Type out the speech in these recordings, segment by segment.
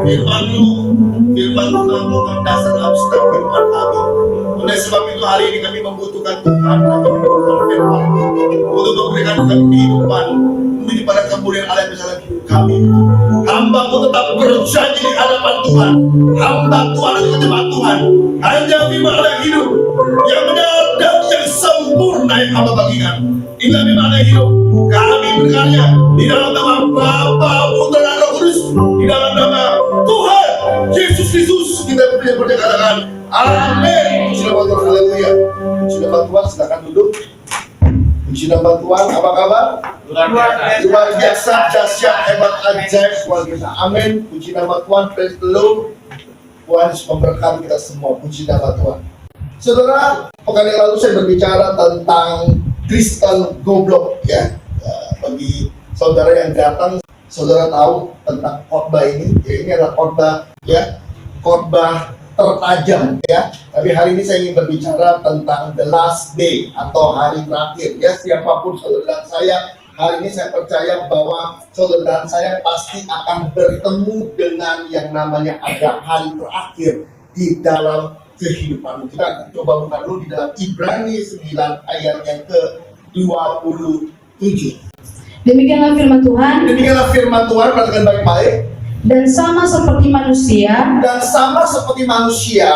Firman-Mu, firman Tuhan bukan dasar abstrak firman kami. Oleh sebab itu hari ini kami membutuhkan Tuhan, kami membutuhkan firman untuk memberikan kami kehidupan menuju pada kemuliaan Allah yang dalam hidup kami. Hamba-Mu tetap berjanji di hadapan Tuhan. Hamba Tuhan adalah jemaat Tuhan. Hanya firman Allah yang hidup, yang benar dan yang sempurna yang hamba bagikan. Inilah firman Allah yang hidup. Kami berkarya di dalam nama Bapa, Putra dan Roh Kudus, di dalam nama Tuhan Yesus Kristus kita berkatakan amin. Puji nama Tuhan, haleluya. Puji nama Tuhan, silakan duduk. Puji nama Tuhan, apa kabar? Luar biasa, dahsyat, hebat, ajaib, luar biasa. Amin. Puji nama Tuhan, praise the Lord. Tuhan Yesus memberkati kita semua. Puji nama Tuhan. Saudara, pekan yang lalu saya berbicara tentang Kristen goblok, ya. Bagi saudara yang datang, saudara tahu tentang khotbah ini. Ya, ini adalah khotbah, ya, khotbah tertajam, ya. Tapi hari ini saya ingin berbicara tentang the last day atau hari terakhir, ya. Siapapun saudara saya, hari ini saya percaya bahwa saudara saya pasti akan bertemu dengan yang namanya ada hari terakhir di dalam kehidupan. Kita akan coba buka dulu di dalam Ibrani 9 ayat yang ke-27. Demikianlah firman Tuhan. Demikianlah firman Tuhan, perhatikan baik-baik. Dan sama seperti manusia,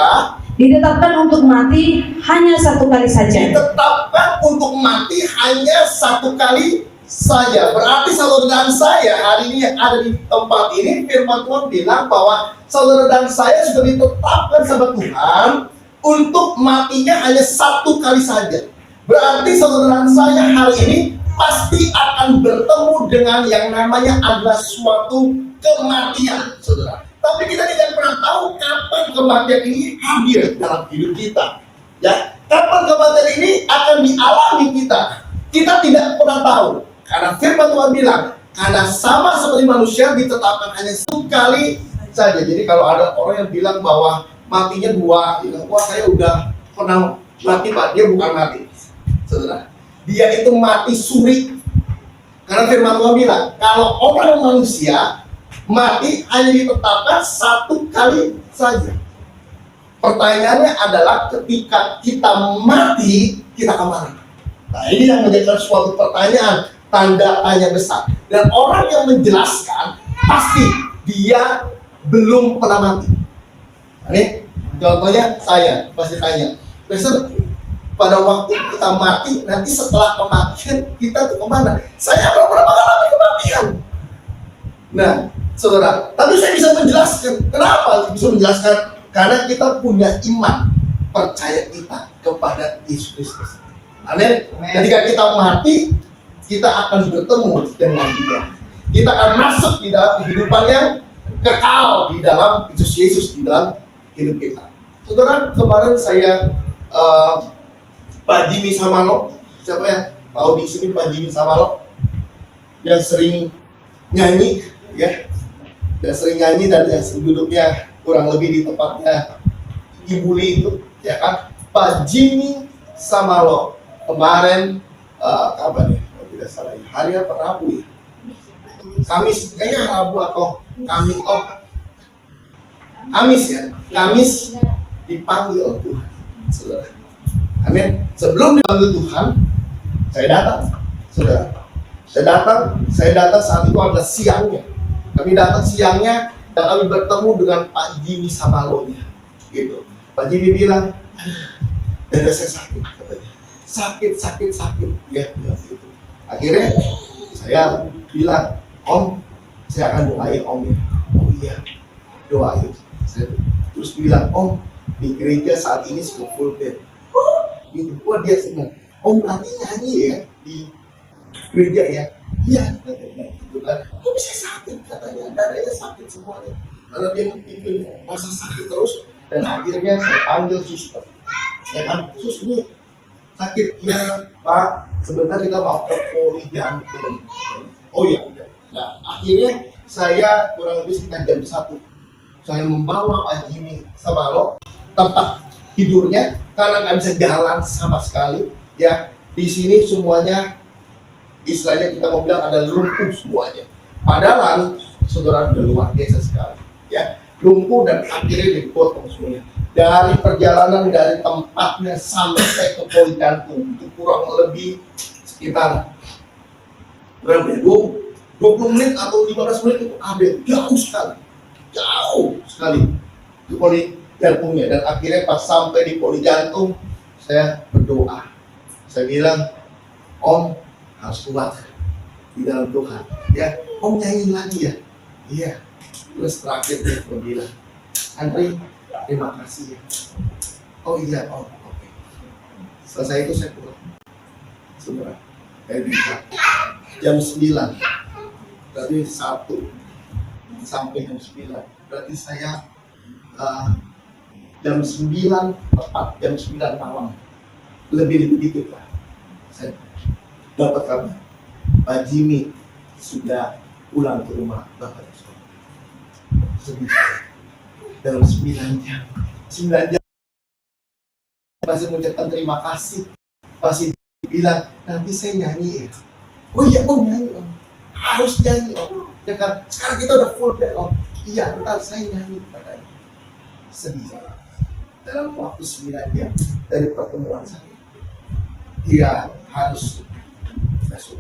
ditetapkan untuk mati hanya satu kali saja. Ditetapkan untuk mati hanya satu kali saja. Berarti saudara dan saya hari ini yang ada di tempat ini, firman Tuhan bilang bahwa saudara dan saya sudah ditetapkan sama Tuhan untuk matinya hanya satu kali saja. Berarti saudara dan saya hari ini pasti akan bertemu dengan yang namanya adalah suatu kematian, saudara. Tapi kita tidak pernah tahu kapan kematian ini hadir dalam hidup kita. Ya, kapan kematian ini akan dialami kita? Kita tidak pernah tahu. Karena firman Tuhan bilang, karena sama seperti manusia ditetapkan hanya satu kali saja. Jadi kalau ada orang yang bilang bahwa matinya dua, bilang, wah saya udah pernah mati Pak, dia bukan mati, saudara. Dia itu mati suri. Karena firman Tuhan bilang, kalau orang manusia mati hanya ditetapkan satu kali saja. Pertanyaannya adalah ketika kita mati, kita kemana? Nah, ini yang menjadi suatu pertanyaan, tanda tanya besar. Dan orang yang menjelaskan, pasti dia belum pernah mati. Ini contohnya saya pasti tanya, besok pada waktu kita mati, nanti setelah kematian kita tuh kemana? Saya belum pernah mengalami kematian. Nah, saudara, tapi saya bisa menjelaskan. Kenapa bisa menjelaskan? Karena kita punya iman, percaya kita kepada Yesus Kristus. Amin. Ketika kita mati, kita akan bertemu dengan Dia. Kita akan masuk di dalam kehidupan yang kekal di dalam Yesus di dalam hidup kita. Saudara, kemarin saya Pak Jimmy Samalo, siapa yang tahu di sini Pak Jimmy Samalo? Yang sering nyanyi, ya, yang sering nyanyi dan yang duduknya kurang lebih di tempatnya Ibuli itu, ya kan? Pak Jimmy Samalo kemarin kapan ya? Kalau tidak salah, hari apa Rabu ya? Kamis, kayaknya Rabu atau Kamis, Kamis ya? Kamis dipanggil Tuhan, saudara. Amin. Sebelum dipanggil Tuhan, saya datang, saudara. Saya datang saat itu adalah siangnya. Kami datang siangnya dan kami bertemu dengan Pak Jimmy Samalo-nya. Gitu. Pak Jimmy bilang, dada saya sakit, katanya. Sakit. Ya, gitu. Akhirnya saya bilang, Om, saya akan doain Om ya. Oh iya, doain. Saya terus bilang, Om, di gereja saat ini sudah full bed. Gitu. Wah, dia senang. Om nanti nyanyi ya di gereja ya. Iya, gitu kan. Kok bisa sakit katanya, dadanya sakit semuanya. Karena dia mungkin masa sakit terus. Dan akhirnya saya panggil suster. Saya kan, sus ini sakit ya Pak. Sebentar kita mau ke poli jantung. Oh iya. Nah, akhirnya saya kurang lebih sekitar jam 1. Saya membawa Pak Jimmy Samalo tempat tidurnya karena nggak bisa jalan sama sekali. Ya, di sini semuanya istilahnya kita mau bilang ada lumpuh semuanya. Padahal saudara udah luar biasa sekali. ya, lumpuh dan akhirnya dipotong semuanya. Dari perjalanan dari tempatnya sampai ke poli jantung itu kurang lebih sekitar berapa ya? 20 menit atau 15 menit itu ada jauh sekali di poli jantungnya. Dan akhirnya pas sampai di poli jantung saya berdoa, saya bilang, Om harus kuat di dalam Tuhan ya. Om nyanyi lagi ya, iya. Terus terakhir dia bilang, Andri terima kasih ya. Oh iya, oh oke. Selesai itu saya pulang. Saudara, saya bisa jam 9, berarti 1 sampai jam 9. Berarti saya jam 9 tepat, jam 9 malam. Lebih dikit lah. Saya dapat kabar Pak Jimmy sudah pulang ke rumah Bapak. Sedih. Dalam 9 jam masih mengucapkan terima kasih, masih bilang nanti saya nyanyi ya. Oh iya Om, nyanyi Om, harus nyanyi Om ya kan, sekarang kita udah full band Om. Iya ntar saya nyanyi katanya. Sedih dalam waktu 9 jam dari pertemuan saya, dia harus masuk.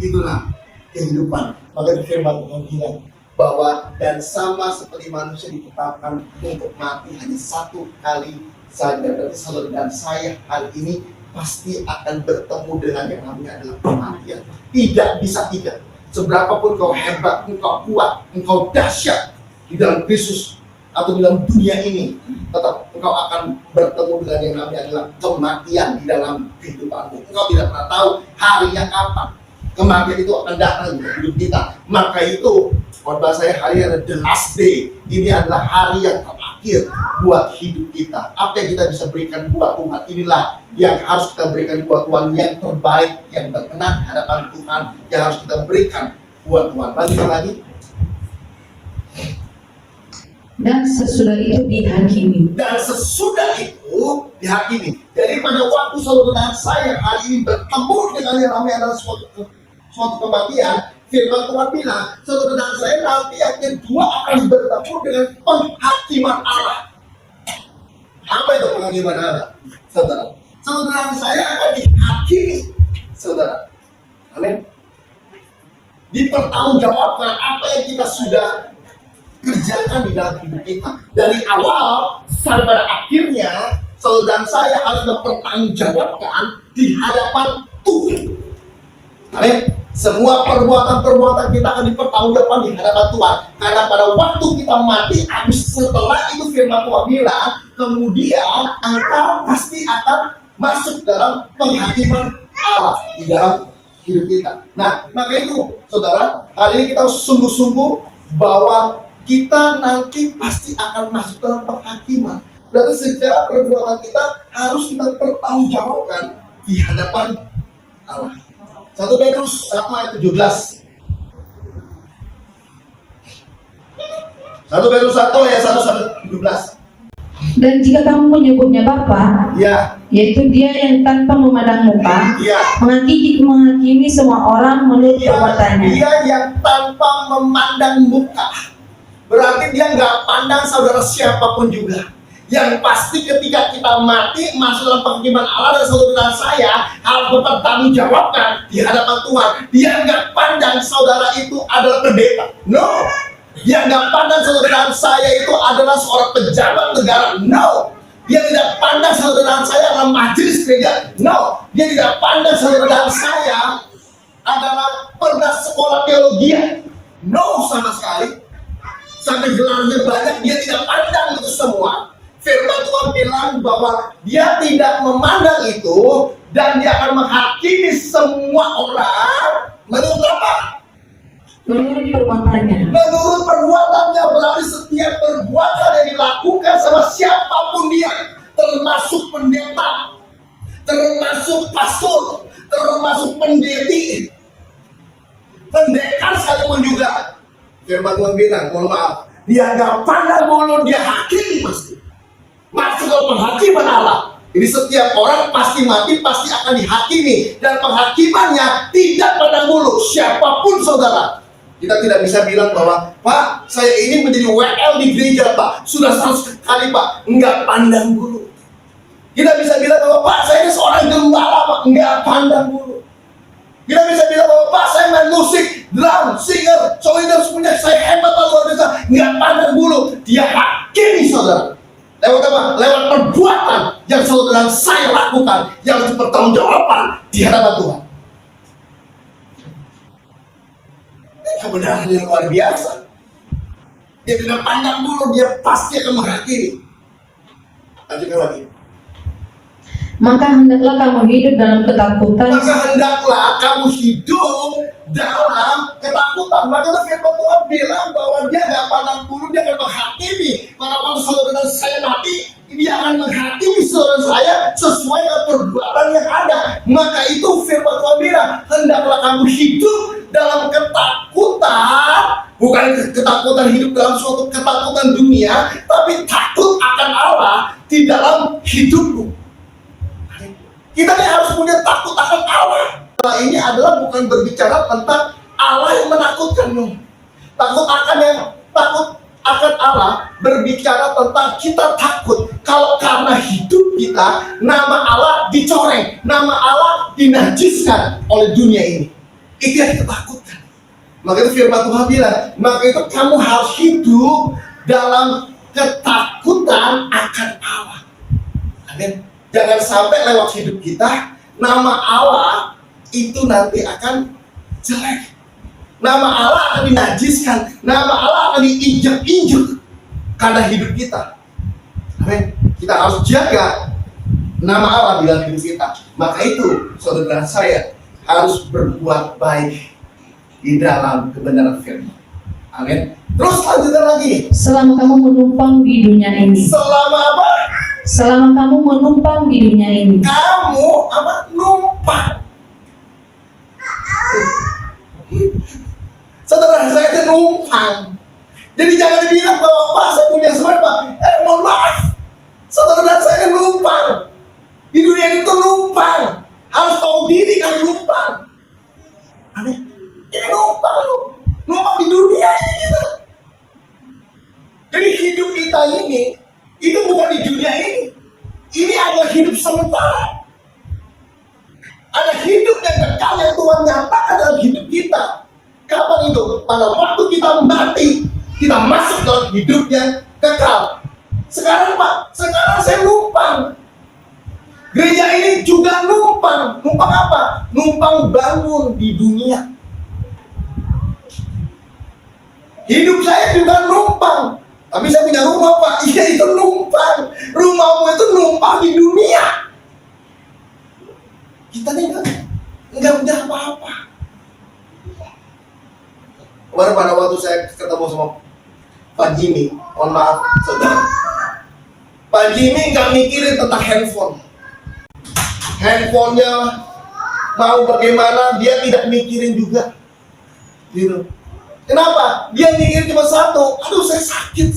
Itulah kehidupan. Maka firman Tuhan bilang bahwa dan sama seperti manusia ditetapkan untuk mati hanya 1 kali saja. Berarti saudara dan saya hari ini pasti akan bertemu dengan yang namanya adalah kematian. Tidak bisa tidak. Seberapapun kau hebat, engkau kuat, engkau dahsyat di dalam Kristus atau di dalam dunia ini, tetap engkau akan bertemu dengan yang namanya adalah kematian di dalam kehidupanmu. Engkau tidak pernah tahu harinya kapan kematian itu akan datang di hidup kita. Maka itu khotbah saya hari ini adalah the last day. Ini adalah hari yang terakhir buat hidup kita. Apa yang kita bisa berikan buat Tuhan, inilah yang harus kita berikan buat Tuhan, yang terbaik, yang berkenan di hadapan Tuhan, yang harus kita berikan buat Tuhan. Lanjut lagi. Dan sesudah itu dihakimi. Dan sesudah itu dihakimi. Jadi pada waktu saudara dan saya hari ini bertemu dengan yang namanya adalah suatu kematian, firman Tuhan bilang, saudara dan saya nanti yang kedua akan bertemu dengan penghakiman Allah. Apa itu penghakiman Allah? Saudara, saudara dan saya akan dihakimi. Saudara, amin. Dipertanggungjawabkan apa yang kita sudah kerjakan di dalam hidup kita. Dari awal sampai pada akhirnya, saudara dan saya harus mempertanggungjawabkan di hadapan Tuhan. Amin. Semua perbuatan-perbuatan kita akan dipertanggungjawabkan di hadapan Tuhan. Karena pada waktu kita mati, habis setelah itu firman Tuhan bilang, kemudian engkau pasti akan masuk dalam penghakiman Allah di dalam hidup kita. Nah, maka itu, saudara, hari ini kita sungguh-sungguh bahwa kita nanti pasti akan masuk dalam penghakiman. Berarti secara perbuatan kita harus kita pertanggungjawabkan di hadapan Allah. 1 Petrus 1 ayat 17. 1 Petrus 1 ayat 17. Dan jika kamu menyebutnya Bapa, Ya, yaitu Dia yang tanpa memandang muka, ya, menghakimi semua orang menurut perbuatannya. Dia yang tanpa memandang muka. Berarti dia nggak pandang saudara siapapun juga. Yang pasti ketika kita mati masuk dalam penghakiman Allah, dan saudara saya harus bertanggungjawabkan di hadapan Tuhan. Dia nggak pandang saudara itu adalah pendeta. No. Dia nggak pandang saudara saya itu adalah seorang pejabat negara. No. Dia tidak pandang saudara saya adalah majelis gereja. No. Dia tidak pandang saudara saya adalah pernah sekolah teologi. No, sama sekali. Sampai gelarnya banyak, dia tidak pandang itu semua. Firman Tuhan bilang bahwa dia tidak memandang itu, dan dia akan menghakimi semua orang menurut apa? Menurut perbuatannya. Menurut perbuatannya. Berarti setiap perbuatan yang dilakukan sama siapapun dia, termasuk pendeta, termasuk pastor, termasuk pendeti, pendekar sekalipun juga. Firman Tuhan bilang, mohon maaf, dia nggak pandang mulut, dia hakimi pasti. Masuk ke penghakiman Allah. Jadi setiap orang pasti mati, pasti akan dihakimi. Dan penghakimannya tidak pandang bulu, siapapun saudara. Kita tidak bisa bilang bahwa, Pak, saya ini menjadi WL di gereja, Pak. Sudah 100 kali, Pak. Enggak pandang bulu. Kita bisa bilang bahwa, Pak, saya ini seorang gembala, Pak. Enggak pandang bulu. Kita bisa bilang bahwa, Pak, saya main musik, drum, singer, solider, semuanya saya hebat, Pak, luar biasa. Enggak pandang bulu. Dia hakimi saudara. Lewat apa? Lewat perbuatan yang saudara dan saya lakukan, yang harus dipertanggungjawabkan di hadapan Tuhan. Kebenaran yang luar biasa. Dia tidak pandang bulu, dia pasti akan menghakimi. Lanjutkan lagi. Maka hendaklah kamu hidup dalam ketakutan. Maka hendaklah kamu hidup dalam ketakutan. Maka firman Tuhan bilang bahwa dia tidak pandang bulu, dia akan menghakimi. Walaupun saudara dan saya mati, dia akan menghakimi saudara saya sesuai dengan perbuatan yang ada. Maka itu firman Tuhan bilang, hendaklah kamu hidup dalam ketakutan. Bukan ketakutan hidup dalam suatu ketakutan dunia, tapi takut akan Allah di dalam hidupmu. Kita harus punya takut akan Allah. Ini adalah bukan berbicara tentang Allah yang menakutkanmu. Takut akan Allah berbicara tentang kita takut kalau karena hidup kita nama Allah dicoreng, nama Allah dinajiskan oleh dunia ini. Itu yang kita takutkan. Maka itu firman Tuhan bilang, maka itu kamu harus hidup dalam ketakutan akan Allah. Amin. Jangan sampai lewat hidup kita nama Allah itu nanti akan jelek. Nama Allah akan dinajiskan, nama Allah akan diinjak-injak karena hidup kita. Amin. Kita harus jaga nama Allah di dalam hidup kita. Maka itu saudara saya harus berbuat baik di dalam kebenaran firman. Amin. Terus lanjutkan lagi. Selama kamu menumpang di dunia ini. Selama apa? Selama kamu menumpang di dunia ini. Kamu apa? Numpang. Saudara saya itu numpang. Jadi jangan dibilang bahwa Pak saya punya semua Pak. Mohon maaf. Saudara dan saya numpang. Di dunia ini tuh numpang. Harus tahu diri kalau numpang. Amin. Ini numpang lu. Numpang di dunia ini kita. Jadi hidup kita ini itu bukan di dunia ini. Ini adalah hidup sementara. Ada hidup yang kekal yang Tuhan nyatakan dalam hidup kita. Kapan itu? Pada waktu kita mati, kita masuk dalam hidup yang kekal. Sekarang Pak, sekarang saya numpang. Gereja ini juga numpang. Numpang apa? Numpang bangun di dunia. Hidup saya juga numpang. Tapi saya punya rumah Pak, iya itu numpang. Rumahmu itu numpang di dunia. Kita nih enggak punya apa-apa. Kemarin pada waktu saya ketemu sama Pak Jimmy, mohon maaf saudara. Pak Jimmy nggak mikirin tentang handphone. Handphonenya mau bagaimana dia tidak mikirin juga. Gitu. Kenapa? Dia mikir cuma satu, aduh saya sakit,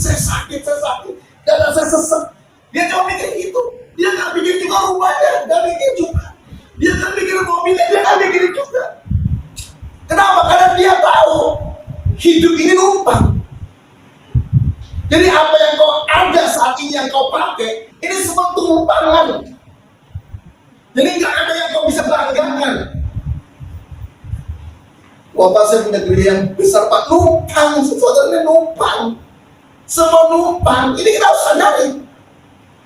dan saya sesek. Dia cuma mikir itu. Dia nggak mikir juga rumahnya, nggak mikir juga. Dia nggak mikir mobilnya, dia nggak mikir juga. Kenapa? Karena dia tahu hidup ini numpang. Jadi apa yang kau ada saat ini yang kau pakai, ini semua tumpangan. Jadi nggak ada yang kau bisa banggakan. Bapak saya punya gereja yang besar Pak, numpang, saudaranya numpang, semua numpang. Ini kita harus sadari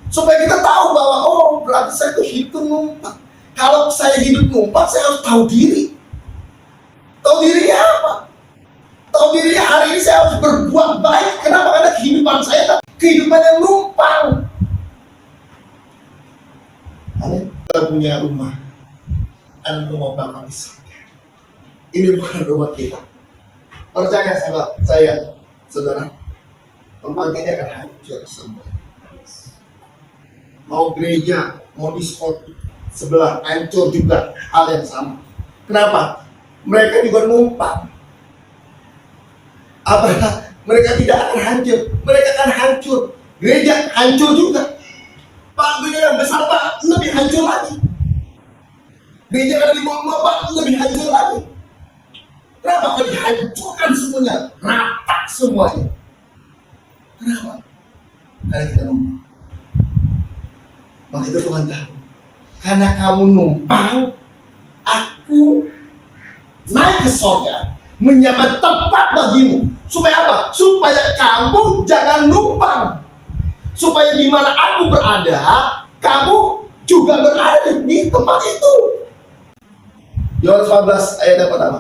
supaya kita tahu bahwa oh berarti saya itu hidup numpang. Kalau saya hidup numpang, saya harus tahu diri. Tahu dirinya apa? Tahu dirinya hari ini saya harus berbuat baik. Kenapa? Karena kehidupan saya kehidupan yang numpang. Kita punya rumah, ada rumah Bapak bisa. Ini bukan rumah kita. Percaya sama saya, saudara, tempat ini akan hancur semua. Mau gereja, mau diskot sebelah hancur juga hal yang sama. Kenapa? Mereka juga numpang. Apakah mereka tidak akan hancur? Mereka akan hancur. Gereja hancur juga. Pak, gereja yang besar Pak, lebih hancur lagi. Gereja yang di bawah Pak, lebih hancur lagi. Kenapa kau dihancurkan semuanya? Rata semuanya. Kenapa? Karena kita numpang. Maka itu Tuhan tahu. Karena kamu numpang, aku naik ke sorga, menyiapkan tempat bagimu. Supaya apa? Supaya kamu jangan numpang. Supaya di mana aku berada, kamu juga berada di tempat itu. Yohanes 14 ayat yang pertama.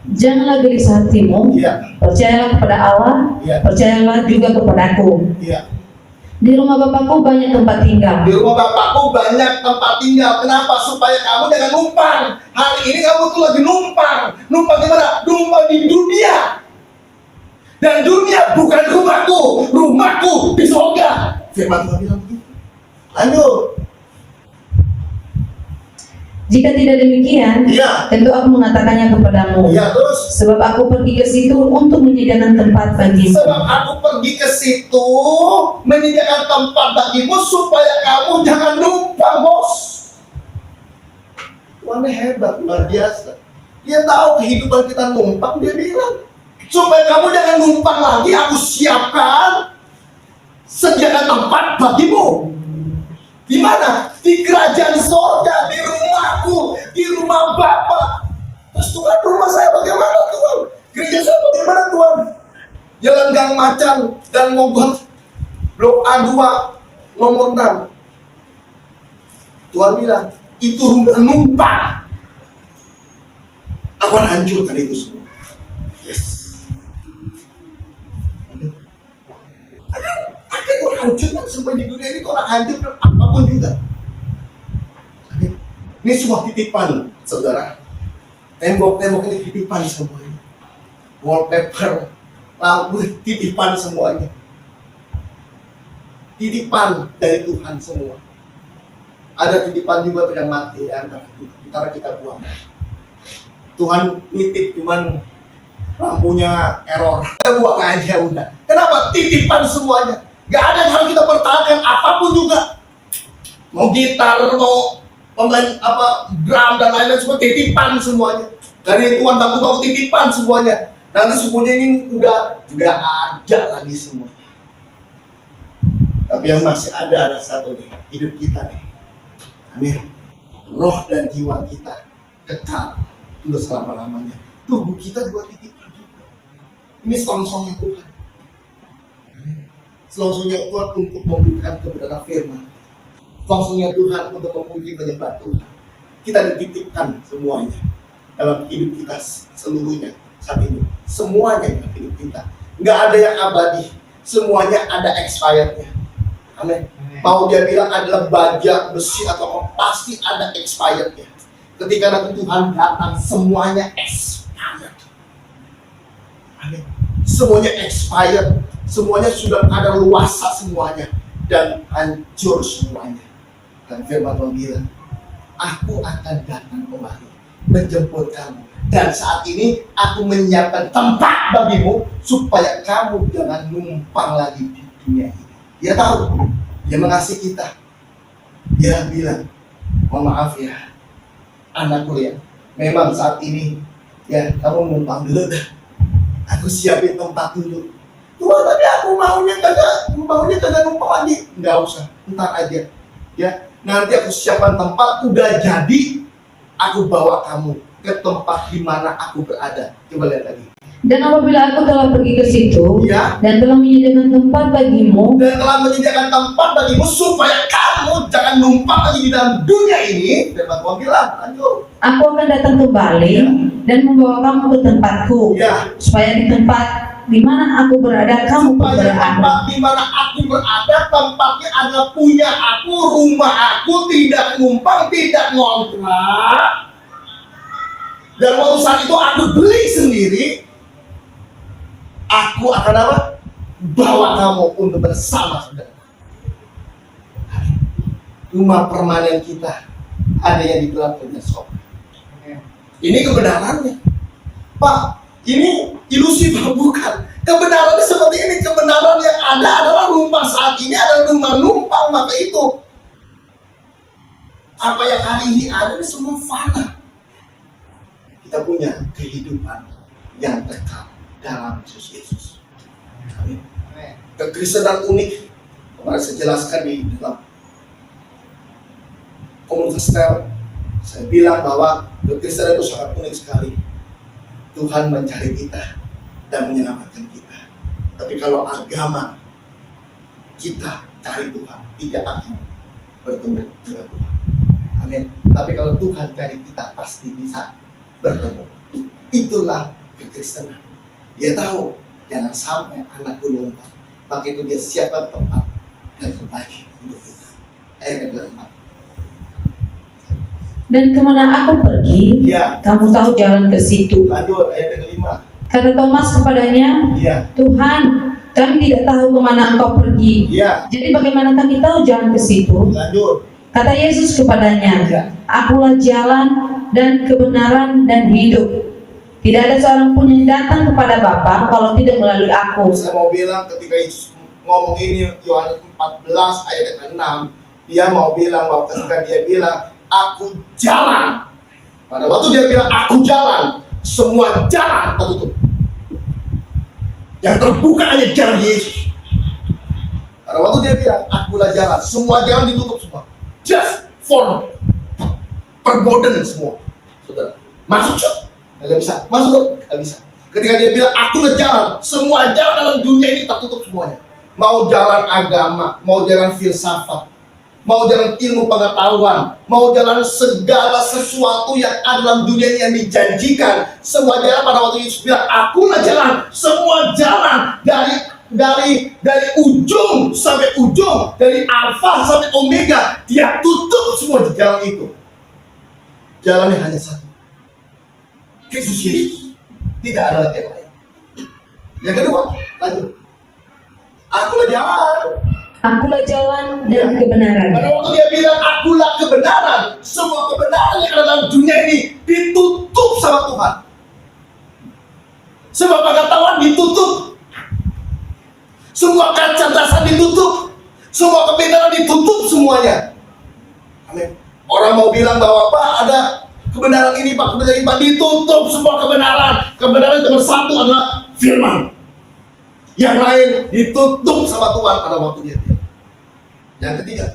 Janganlah gelisah hatimu, Iya. percayalah kepada Allah, Iya. percayalah juga kepadaku. Iya. Di rumah Bapakku banyak tempat tinggal. Di rumah Bapakku banyak tempat tinggal. Kenapa? Supaya kamu jangan numpang. Hari ini kamu tuh lagi numpang. Numpang di mana? Numpang di dunia. Dan dunia bukan rumahku. Rumahku di surga. Firman Tuhan bilang begitu. Lanjut. Jika tidak demikian, Iya. tentu aku mengatakannya kepadamu. Iya, terus. Sebab aku pergi ke situ untuk menyediakan tempat bagimu. Sebab aku pergi ke situ menyediakan tempat bagimu supaya kamu jangan numpang, bos. Tuhan hebat, luar biasa. Dia tahu kehidupan kita numpang, dia bilang supaya kamu jangan numpang lagi, aku siapkan sediakan tempat bagimu. Di mana? Di kerajaan sorga, di rumahku, di rumah Bapa. Terus Tuhan, rumah saya bagaimana Tuhan? Gereja saya bagaimana Tuhan? Jalan Gang Macan dan Mogot, Blok A2, nomor 6. Tuhan bilang, itu rumah numpang. Aku akan hancurkan itu semua. Yes. Akan kau hancurkan semua di dunia ini, kau akan hancurkan apapun juga. Ini semua titipan, saudara. Tembok-tembok ini titipan semuanya. Wallpaper, lampu titipan semuanya. Titipan dari Tuhan semua. Ada titipan juga yang mati antara kita buang. Tuhan nitip cuman lampunya error. Kita buang aja udah. Kenapa? Titipan semuanya. Gak ada yang harus kita pertahankan apapun juga. Mau gitar, mau pemain drum dan lain-lain, semua titipan semuanya. Dari Tuhan baku titipan semuanya. Nanti semuanya ini udah gak ada lagi semua. Tapi yang masih ada satu nih, hidup kita nih. Amin. Roh dan jiwa kita kekal untuk selama-lamanya. Tubuh kita juga titipan juga. Ini selongsongnya Tuhan. Selongsongnya Tuhan untuk memberikan kebenaran firman. Selongsongnya Tuhan untuk memuji menyembah Tuhan. Kita dititipkan semuanya dalam hidup kita seluruhnya saat ini. Semuanya dalam hidup kita. Nggak ada yang abadi. Semuanya ada expirednya. Amin. Mau dia bilang adalah baja, besi atau pasti ada expirednya. Ketika nanti Tuhan datang, semuanya expired. Amin. Semuanya expired. Semuanya sudah ada luasa semuanya. Dan hancur semuanya. Dan firman Tuhan bilang, aku akan datang kembali menjemput kamu. Dan saat ini aku menyiapkan tempat bagimu supaya kamu jangan numpang lagi di dunia ini. Dia tahu, dia mengasihi kita. Dia bilang, mohon maaf ya, anakku ya, memang saat ini ya kamu numpang dulu dah. Aku siapin tempat dulu. Tuhan, tapi aku maunya kagak numpang lagi. Enggak usah, ntar aja. Ya, nanti aku siapkan tempat, udah jadi, aku bawa kamu ke tempat di mana aku berada. Coba lihat lagi. Dan apabila aku telah pergi ke situ, Ya. dan telah menyediakan tempat bagimu, Dan telah menyediakan tempat bagimu supaya kamu jangan numpang lagi di dalam dunia ini. Firman Tuhan bilang, lanjut. aku akan datang kembali Ya. dan membawa kamu ke tempatku, Ya. supaya di tempat di mana aku berada kamu pun Supaya berada. tempat di mana aku berada, tempatnya adalah punya aku, rumah aku, tidak numpang, tidak ngontrak. Dan waktu saat itu aku beli sendiri. Aku akan apa? Bawa kamu untuk bersama saudara. Rumah permanen kita ada yang di dalam sorga. Ini kebenarannya, Pak. Ini ilusi Pak, bukan. Kebenarannya seperti ini. Kebenaran yang ada adalah rumah saat ini adalah rumah numpang. Maka itu apa yang hari ini ada ini semua fana. Kita punya kehidupan yang kekal dalam Yesus Yesus. Amin. Kekristenan unik. Kemarin saya jelaskan di dalam komunitas sel. Saya bilang bahwa kekristenan itu sangat unik sekali. Tuhan mencari kita dan menyelamatkan kita. Tapi kalau agama kita cari Tuhan, tidak akan bertemu dengan Tuhan. Amin. Tapi kalau Tuhan cari kita, pasti bisa bertemu. Itulah kekristenan. Dia tahu jangan sampai anakku lompat. Maka itu dia siapkan tempat yang terbaik untuk kita. Ayat ke-4. Dan kemana aku pergi, Ya. kamu tahu jalan ke situ. Lanjut ayat ke-5. Kata Thomas kepadanya, Ya. Tuhan, kami tidak tahu kemana engkau pergi. Ya. Jadi bagaimana kami tahu jalan ke situ? Lanjut. Kata Yesus kepadanya, Ya. Akulah jalan dan kebenaran dan hidup. Tidak ada seorang pun yang datang kepada Bapa kalau tidak melalui aku. Saya mau bilang ketika Yesus ngomong ini Yohanes 14 ayat ke-6, dia mau bilang bahwa ketika dia bilang aku jalan. Pada waktu dia bilang aku jalan, semua jalan tertutup. Yang terbuka hanya jalan Yesus. Pada waktu dia bilang akulah jalan, semua jalan ditutup semua. Just for perboden semua. Saudara, masuk cok, nggak bisa. Masuk, nggak bisa. Ketika dia bilang akulah jalan, semua jalan dalam dunia ini tertutup semuanya. Mau jalan agama, mau jalan filsafat, mau jalan ilmu pengetahuan, mau jalan segala sesuatu yang ada dalam dunia ini yang dijanjikan, semua jalan pada waktu Yesus bilang, akulah jalan, semua jalan dari ujung sampai ujung, dari alfa sampai omega, dia tutup semua di jalan itu. Jalannya hanya satu, Yesus Yesus, tidak ada lagi yang lain. Yang kedua, lanjut. Akulah jalan. Akulah jalan dan kebenaran. Pada waktu dia bilang akulah kebenaran, semua kebenaran yang ada dalam dunia ini ditutup sama Tuhan. Semua pengetahuan ditutup, semua kecerdasan ditutup, semua kebenaran ditutup semuanya. Amin. Orang mau bilang bahwa Pak ada kebenaran ini Pak, kebenaran ini Pak, ditutup semua kebenaran. Kebenaran nomor satu adalah firman. Yang lain ditutup sama Tuhan pada waktu dia. Yang ketiga,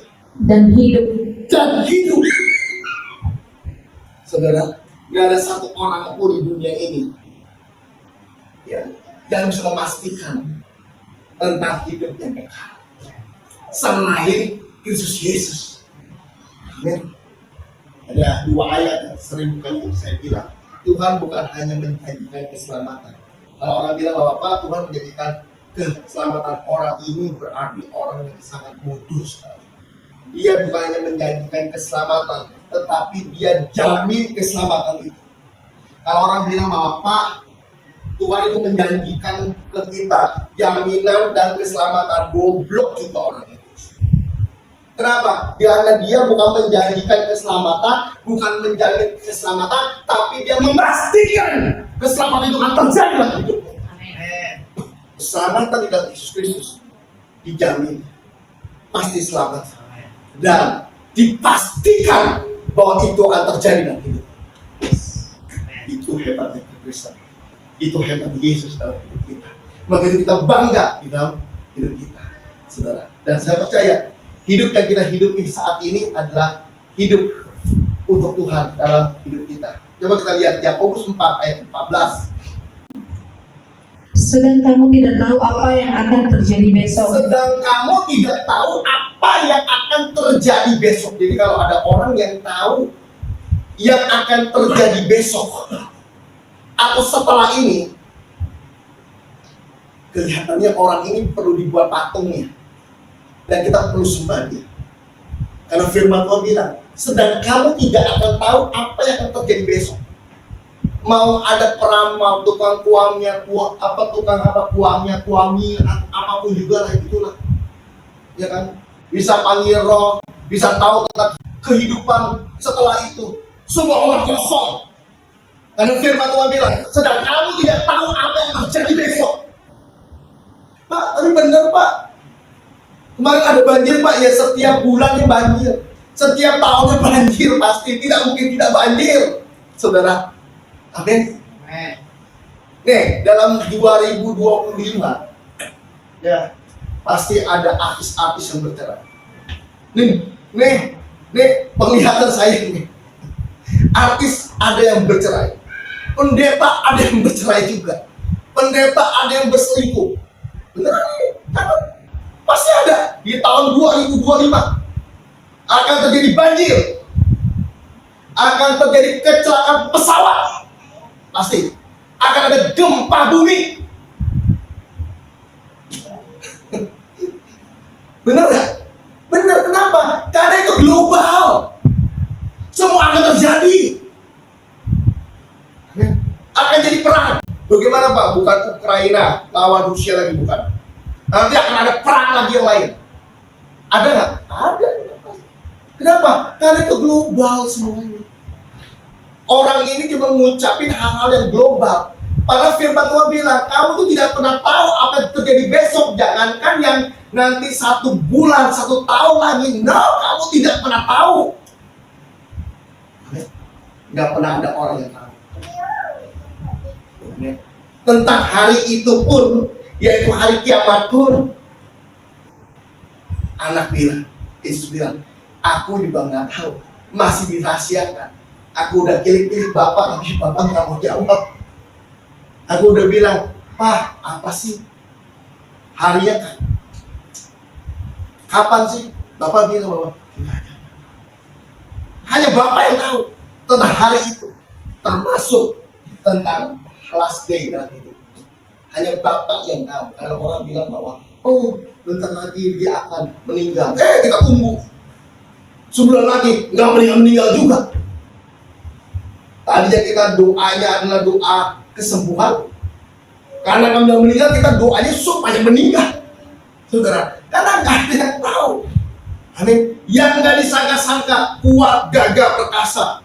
Dan hidup. dan hidup. Saudara, gak ada satu orang pun di dunia ini ya, yang bisa memastikan tentang hidup yang kekal selain Kristus Yesus. Amin. Ada dua ayat yang sering kali saya bilang, Tuhan bukan hanya menjanjikan keselamatan. Kalau orang bilang bahwa Pak, Tuhan menjadikan keselamatan orang ini berarti orang yang sangat bodoh sekali. Dia bukan hanya menjanjikan keselamatan, tetapi dia jamin keselamatan itu. Kalau orang bilang bahwa Pak, Tuhan itu menjanjikan ke kita jaminan dan keselamatan, goblok juga orang itu. Kenapa? Karena dia bukan menjanjikan keselamatan, bukan menjamin keselamatan, tapi dia memastikan keselamatan itu akan terjadi dalam hidup. Keselamatan di dalam Yesus Kristus dijamin, pasti selamat, dan dipastikan bahwa itu akan terjadi dalam hidup. Itu hebatnya Kristus, itu hebat Yesus dalam hidup kita. Maka itu kita bangga di dalam hidup kita, saudara. Dan saya percaya hidup yang kita hidupi saat ini adalah hidup untuk Tuhan dalam hidup kita. Coba kita lihat Yakobus 4 ayat 14. Sedang kamu tidak tahu apa yang akan terjadi besok. Sedang kamu tidak tahu apa yang akan terjadi besok. Jadi kalau ada orang yang tahu yang akan terjadi besok atau setelah ini, kelihatannya orang ini perlu dibuat patungnya dan kita perlu sembah dia. Karena firman Tuhan bilang, sedang kamu tidak akan tahu apa yang akan terjadi besok. Mau ada peramal, tukang kuangnya, kuangnya, apapun juga lah itulah, ya kan? Bisa panggil roh, bisa tahu tentang kehidupan setelah itu. Semua orang kosong. Karena firman Tuhan bilang, sedang kamu tidak tahu apa yang terjadi besok. Pak, tapi benar Pak. Kemarin ada banjir Pak, ya setiap bulannya banjir, setiap tahunnya banjir, pasti tidak mungkin tidak banjir, saudara. Amin. Nih, dalam 2025 ya pasti ada artis-artis yang bercerai. Nih penglihatan saya ini. Artis ada yang bercerai. Pendeta ada yang bercerai juga. Pendeta ada yang berselingkuh. Beneran ini? Pasti ada. Di tahun 2025 akan terjadi banjir. Akan terjadi kecelakaan pesawat. Pasti. Akan ada gempa bumi. Benar nggak? Benar, kenapa? Karena itu global. Semua akan terjadi. Akan jadi perang. Bagaimana Pak? Bukan Ukraina lawan Rusia lagi, bukan. Nanti akan ada perang lagi yang lain. Ada nggak? Ada. Kenapa? Karena itu global semuanya. Orang ini cuma mengucapin hal-hal yang global. Padahal firman Tuhan bilang, kamu tuh tidak pernah tahu apa yang terjadi besok. Jangankan yang nanti 1 bulan, 1 tahun lagi. No, kamu tidak pernah tahu. Nggak pernah ada orang yang tahu. Tentang hari itu pun, yaitu hari kiamat pun, anak bilang, Yesus bilang, aku juga nggak tahu, masih dirahasiakan. Aku udah kilik-kilik Bapak, tapi Bapak nggak mau jawab. Aku udah bilang, Pak, apa sih harinya kan? Kapan sih? Bapak bilang bahwa hanya Bapak yang tahu tentang hari itu, termasuk tentang last day nanti itu. Hanya Bapak yang tahu. Karena orang bilang bahwa, oh, bentar lagi dia akan meninggal. Kita tunggu. Sebulan lagi nggak meninggal juga. Tadinya kita doanya adalah doa kesembuhan. Karena kami udah meninggal, kita doanya supaya meninggal. Saudara, karena nggak ada yang tahu. Amin. Yang nggak disangka-sangka, kuat, gagah, perkasa.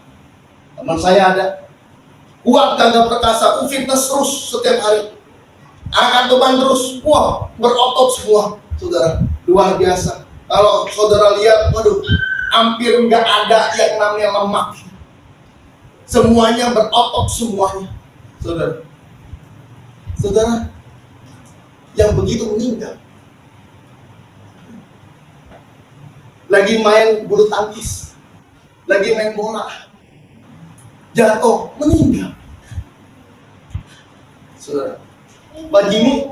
Teman saya ada, kuat, gagah, perkasa, fitness terus setiap hari. Angkat beban terus, wah, berotot semua. Saudara, luar biasa. Kalau saudara lihat, waduh, hampir nggak ada yang namanya lemak. Semuanya berotot semuanya. Saudara, yang begitu meninggal. Lagi main bulu tangkis, lagi main bola, jatuh, meninggal. Saudara, Pak Jimmy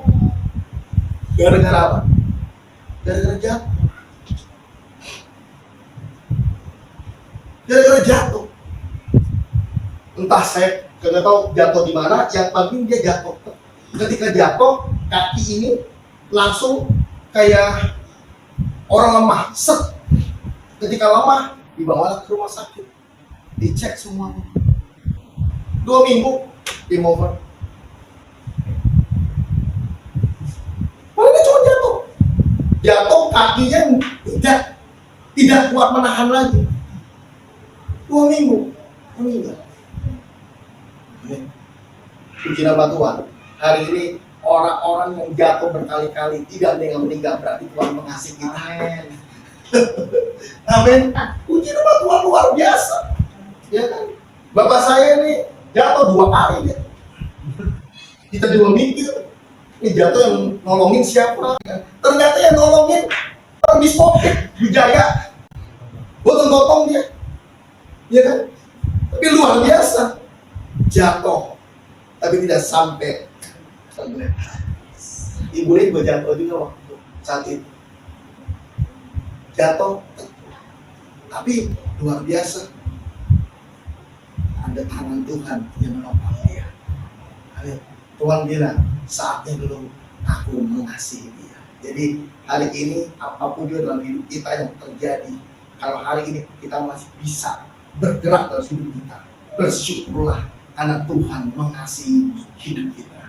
gara-gara apa? Gara-gara jatuh. Gara-gara jatuh. Entah saya nggak tahu jatuh di mana, yang penting dia jatuh. Ketika jatuh, kaki ini langsung kayak orang lemah, set. Ketika lemah, dibawa ke rumah sakit, dicek semuanya. 2 minggu, game over. Padahal cuma jatuh kakinya tidak kuat menahan lagi. 2 minggu, meninggal. Puji nama Tuhan. Hari ini orang-orang yang jatuh berkali-kali tidak ada yang meninggal, berarti Tuhan mengasihi kita. Amin. Amin. Puji nama Tuhan luar biasa. Ya kan? Bapak saya ini jatuh 2 kali ya. Kita juga mikir, ini jatuh yang nolongin siapa? Ternyata yang nolongin orang di Spoket, Wijaya. Gotong-gotong dia. Ya kan? Tapi luar biasa. Jatuh, tapi tidak sampai. Ibunya juga jatuh juga waktu saat itu. Jatuh, tapi luar biasa. Ada tangan Tuhan yang menopang dia. Tuhan bilang, saatnya dulu aku mengasihi dia. Jadi hari ini apapun juga dalam hidup kita yang terjadi, kalau hari ini kita masih bisa bergerak dalam hidup kita, bersyukurlah karena Tuhan mengasihi hidup kita.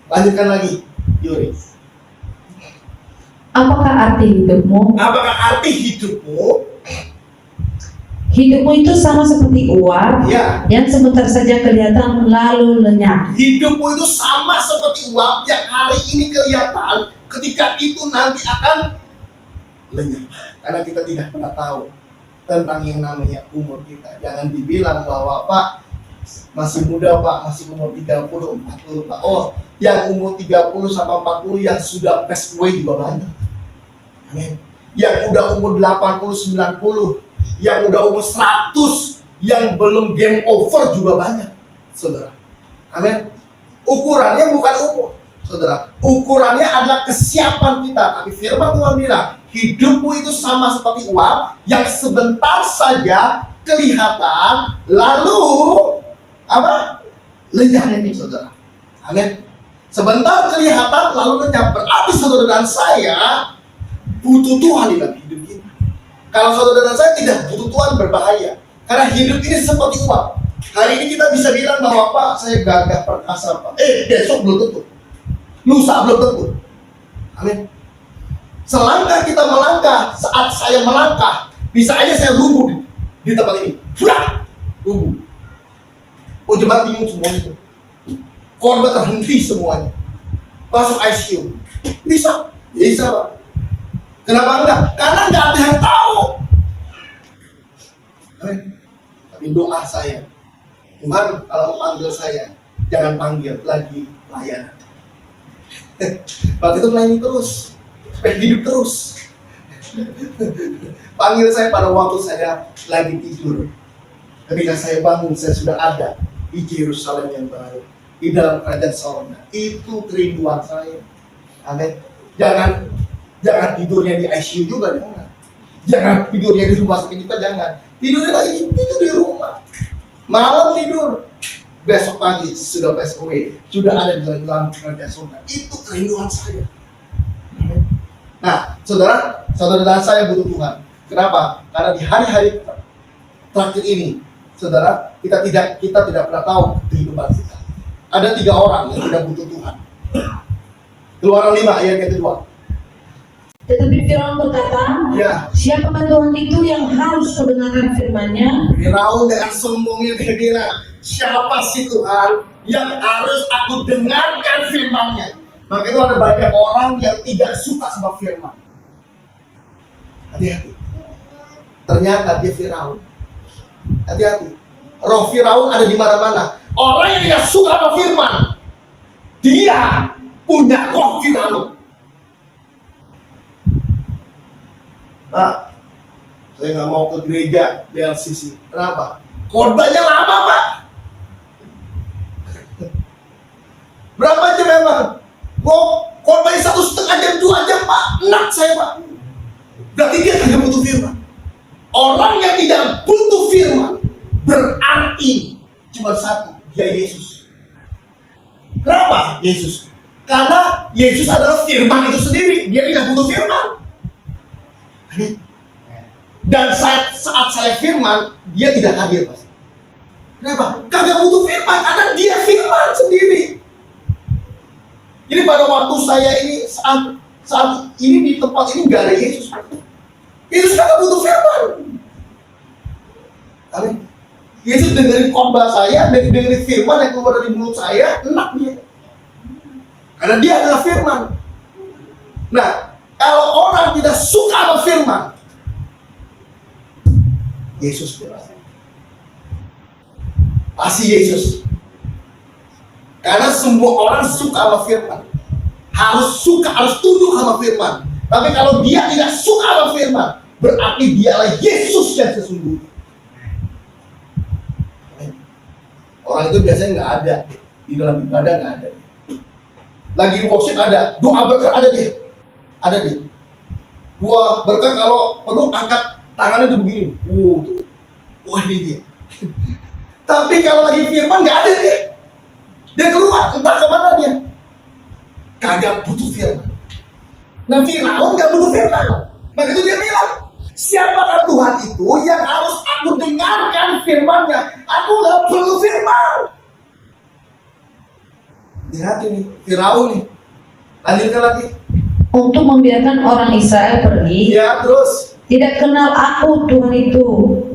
Lanjutkan lagi, Yuri. Apakah arti hidupmu? Apakah arti hidupmu? Hidupmu itu sama seperti uap Ya. yang sebentar saja kelihatan lalu lenyap. Hidupmu itu sama seperti uap yang hari ini kelihatan, ketika itu nanti akan lenyap. Karena kita tidak pernah tahu tentang yang namanya umur kita. Jangan dibilang bahwa Pak, Masih muda Pak, masih umur 30, 40 Pak. Oh, yang umur 30 sampai 40 yang sudah pass away juga banyak. Amin. Yang udah umur 80, 90, yang udah umur 100, yang belum game over juga banyak, saudara. Amin. Ukurannya bukan umur, saudara. Ukurannya adalah kesiapan kita. Tapi firman Tuhan bilang, hidupmu itu sama seperti uap yang sebentar saja kelihatan, lalu apa? Lenyap ini, saudara. Amin. Sebentar kelihatan, lalu lenyap. Berarti saudara dan saya butuh Tuhan di dalam hidup kita. Kalau saudara dan saya tidak butuh Tuhan, berbahaya. Karena hidup ini seperti uap. Hari ini kita bisa bilang bahwa Pak, saya gagah perkasa Pak. Besok belum tentu. Lusa belum tentu. Amin. Selangkah kita melangkah, saat saya melangkah, bisa aja saya lumpuh di tempat ini. Sudah, lumpuh. Oh, jemaat bingung semuanya. Korban terhenti semuanya. Masuk ICU. Bisa Pak. Kenapa enggak? Karena enggak ada yang tahu. Amin. Tapi doa saya, Tuhan kalau panggil saya, jangan panggil lagi pelayanan. Waktu itu melayani terus, supaya hidup terus. Panggil saya pada waktu saya lagi tidur. Ketika saya bangun, saya sudah ada di Yerusalem yang baru, di dalam kerajaan sorga. Itu kerinduan saya. Amin. Jangan tidurnya di ICU juga, jangan tidurnya di rumah sakit juga, jangan. Tidurnya lagi, tidur di rumah. Malam tidur, besok pagi sudah pass away, sudah ada di dalam kerajaan surga. Itu kerinduan saya. Nah, saudara dan saya butuh Tuhan. Kenapa? Karena di hari-hari terakhir ini, saudara, kita tidak pernah tahu kehidupan kita. Ada 3 orang yang tidak butuh Tuhan. Keluaran 5 ayat yang kedua. Tetapi Firaun berkata, Ya. siapakah Tuhan itu yang harus mendengarkan firman-Nya? Firaun dengan sombongnya dia bilang, siapa sih Tuhan yang harus aku dengarkan firman-Nya? Maka itu ada banyak orang yang tidak suka sama firman. Hati-hati. Ternyata dia Firaun. Hati-hati. Roh Firaun ada di mana-mana. Orang yang tidak suka sama firman, dia punya roh Firaun. Pak, saya nggak mau ke gereja LCC. Kenapa? Korbannya lama Pak. Berapa jam memang? Korbannya 1,5 jam, 2 jam Pak. Enak saya Pak. Berarti dia tidak butuh firman. Orang yang tidak butuh firman berarti cuma satu, dia Yesus. Kenapa Yesus? Karena Yesus adalah firman itu sendiri. Dia tidak butuh firman. Dan saat saya firman, dia tidak hadir Mas. Kenapa? Kagak butuh firman, karena dia firman sendiri. Jadi pada waktu saya ini saat ini di tempat ini nggak ada Yesus. Yesus kagak butuh firman. Amin. Yesus dengerin khotbah saya, dengerin firman yang keluar dari mulut saya, enak dia. Karena dia adalah firman. Nah, kalau orang tidak suka sama firman, Yesus pasti Yesus. Karena semua orang suka sama firman, harus tunduk sama firman. Tapi kalau dia tidak suka sama firman, berarti dialah Yesus yang sesungguhnya. Orang itu biasanya nggak ada di dalam ibadah, nggak ada. Lagi worship ada, doa berkat ada dia. Gua berkat kalau perlu angkat tangannya tuh begini. Wah ini dia. Tapi kalau lagi firman nggak ada dia. Dia keluar, entah kemana dia. Kagak butuh firman. Nah Firaun nggak butuh firman. Maka itu dia bilang, siapakah Tuhan itu yang harus aku dengarkan firman-Nya? Aku nggak perlu firman. Lihat ini, Firaun nih. Lanjutkan lagi. Untuk membiarkan orang Israel pergi. Ya, terus. Tidak kenal aku Tuhan itu,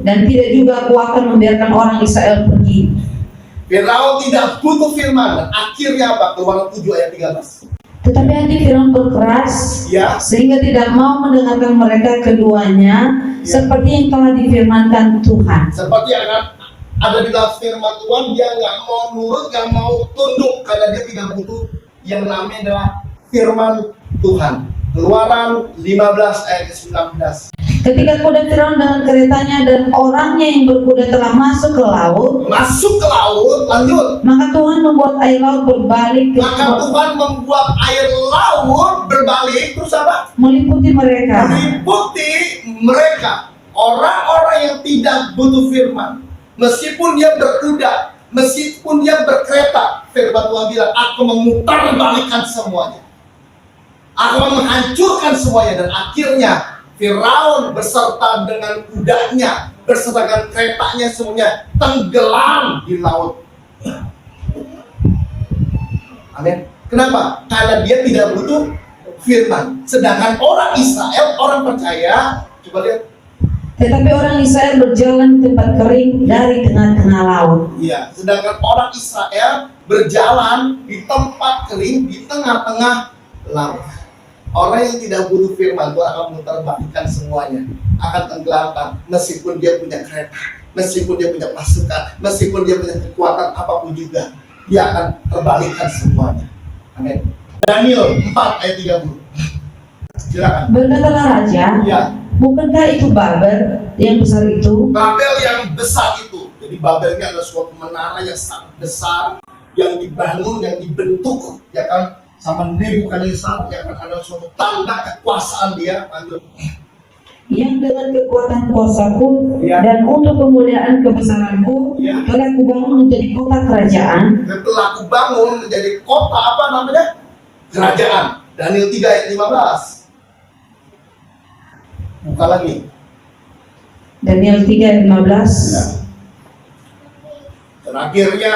dan tidak juga aku akan membiarkan orang Israel pergi. Firaun tidak butuh firman. Akhirnya apa? Keluaran 7 ayat 13. Tetapi hati Firaun berkeras, Ya. sehingga tidak mau mendengarkan mereka keduanya, Ya. seperti yang telah difirmankan Tuhan. Seperti yang ada di dalam firman Tuhan, dia nggak mau nurut, nggak mau tunduk karena dia tidak butuh yang namanya adalah firman Tuhan. Keluaran 15 ayat 19. Ketika kuda Firaun dengan keretanya dan orangnya yang berkuda telah masuk ke laut, Lanjut. maka Tuhan membuat air laut berbalik Maka Tuhan membuat air laut berbalik, terus apa? meliputi mereka. Meliputi mereka, orang-orang yang tidak butuh firman. Meskipun dia berkuda, meskipun dia berkereta, firman Tuhan bilang, aku memutarbalikkan semuanya. Aku menghancurkan semuanya. Dan akhirnya Firaun beserta dengan kudanya, beserta dengan keretanya semuanya tenggelam di laut. Amin. Kenapa? Karena dia tidak butuh firman. Sedangkan orang Israel, orang percaya, coba lihat. Tetapi orang Israel berjalan di tempat kering dari tengah-tengah laut. Iya, sedangkan orang Israel berjalan di tempat kering di tengah-tengah laut. Orang yang tidak butuh firman Tuhan akan memutarbalikkan semuanya, akan tenggelamkan meskipun dia punya kereta, meskipun dia punya pasukan, meskipun dia punya kekuatan apapun juga, dia akan terbalikkan semuanya. Amin. Daniel 4 ayat 30. Silakan. Berkatalah raja, Ya, bukankah itu Babel yang besar itu? Babel yang besar itu. Jadi Babel ini adalah suatu menara yang sangat besar, yang dibangun, yang dibentuk, ya kan, sama Nebukadnezar, yang kan ada suatu tanda kekuasaan dia. Lanjut. Yang dengan kekuatan kuasaku Ya. dan untuk kemuliaan kebesaranku Ya. telah kubangun menjadi kota kerajaan. Dan telah kubangun menjadi kota apa namanya? Kerajaan. Daniel 3 ayat 15. Buka lagi. Daniel 3 ayat 15. Ya. Dan akhirnya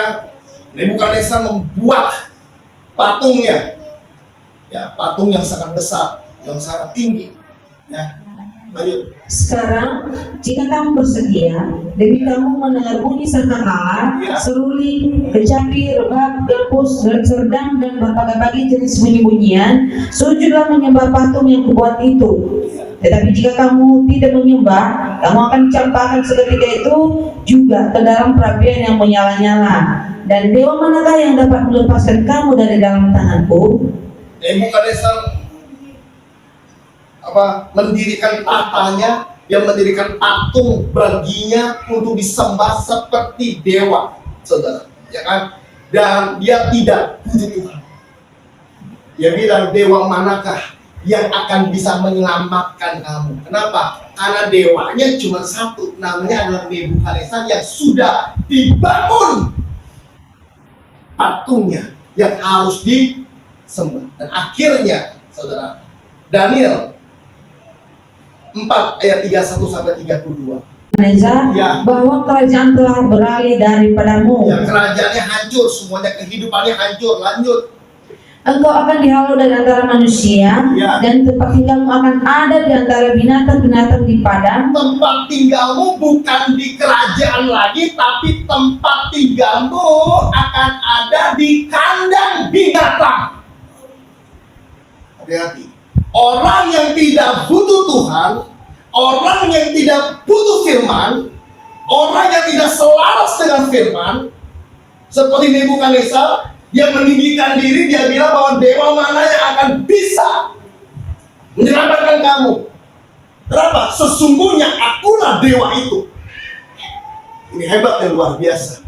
Nebukadnezar membuat patungnya, ya, patung yang sangat besar, yang sangat tinggi. Ya, lanjut. Sekarang jika kamu bersedia, demi kamu mendengar bunyi sangkakala, Ya. seruling, kecapi, rebab, gambus, serdang dan berbagai-bagai jenis bunyi-bunyian, sujudlah menyembah patung yang kubuat itu. Tetapi jika kamu tidak menyembah, kamu akan dicampakkan seketika itu juga ke dalam perapian yang menyala-nyala. Dan dewa manakah yang dapat melepaskan kamu dari dalam tanganku? Nebukadnezar mendirikan tatanya, dia mendirikan patung baginya untuk disembah seperti dewa, saudara, ya kan? Dan dia tidak butuh Tuhan. Dia bilang, dewa manakah yang akan bisa menyelamatkan kamu? Kenapa? Karena dewanya cuma satu, namanya adalah Nebukadnezar yang sudah dibangun patungnya yang harus disembah. Dan akhirnya, saudara, Daniel 4 ayat 31 sampai 32. Nebukadnezar, Ya. bahwa kerajaan telah beralih daripadamu. Yang kerajaannya hancur, semuanya kehidupannya hancur. Lanjut. Engkau akan dihalau dari antara manusia, Ya. dan tempat tinggalmu akan ada di antara binatang-binatang di padang. Tempat tinggalmu bukan di kerajaan lagi, tapi tempat tinggalmu akan ada di kandang binatang. Hati-hati. Orang yang tidak butuh Tuhan, orang yang tidak butuh firman, orang yang tidak selaras dengan firman, seperti Nebukadnezar, dia meninggikan diri, dia bilang bahwa dewa mana yang akan bisa menyelamatkan kamu. Kenapa? Sesungguhnya akulah dewa itu. Ini hebat dan luar biasa.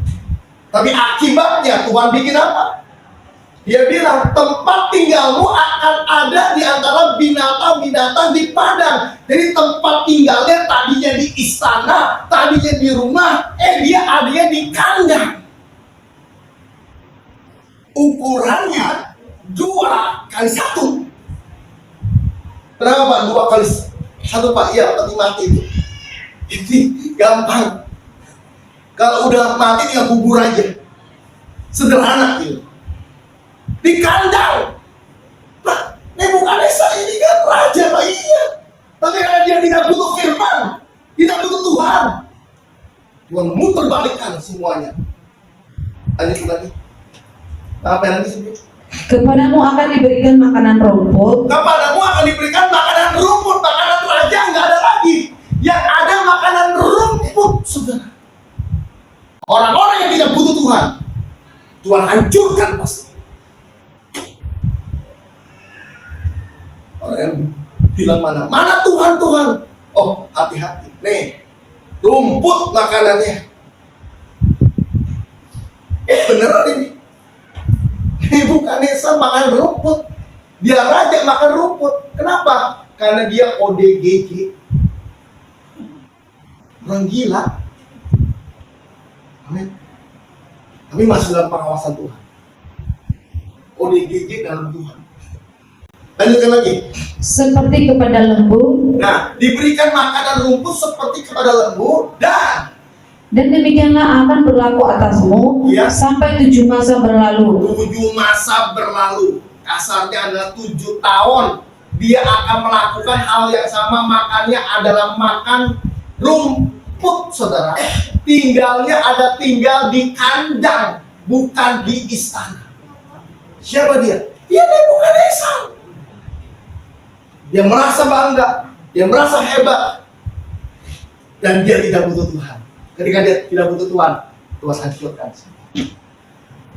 Tapi akibatnya Tuhan bikin apa? Dia bilang tempat tinggalmu akan ada di antara binatang-binatang di padang. Jadi tempat tinggalnya tadinya di istana, tadinya di rumah, dia adanya di kandang. Ukurannya 2x1. Kenapa Pak 2x1 Pak? Iya, peti mati itu. Jadi gampang. Kalau udah mati tinggal kubur aja. Sederhana gitu. Di kandang. Nah, Nebukadnezar ini kan raja Pak, iya. Tapi karena dia tidak butuh firman, tidak butuh Tuhan, Tuhan muterbalikkan semuanya. Lanjut lagi. Apa yang nanti sebut? Kepadamu akan diberikan makanan rumput. Kepadamu akan diberikan makanan rumput, makanan raja nggak ada lagi. Yang ada makanan rumput, saudara. Orang-orang yang tidak butuh Tuhan, Tuhan hancurkan pasti. Orang yang bilang mana Tuhan, Tuhan. Oh, hati-hati. Nih, rumput makanannya. Beneran ini. Nebukadnezar makan rumput. Dia raja makan rumput. Kenapa? Karena dia ODGJ. Orang gila. Amin. Tapi masih dalam pengawasan Tuhan. ODGJ dalam Tuhan. Lanjutkan lagi. Seperti kepada lembu. Nah, diberikan makanan rumput seperti kepada lembu dan Demikianlah akan berlaku atasmu Ya. sampai 7 masa berlalu. 7 masa berlalu. Kasarnya adalah 7 tahun. Dia akan melakukan hal yang sama, makannya adalah makan rumput, saudara. Tinggal di kandang, bukan di istana. Siapa dia? Dia Nebukadnezar. Dia merasa bangga, dia merasa hebat, dan dia tidak butuh Tuhan. Ketika dia tidak butuh Tuhan, Tuhan hancurkan.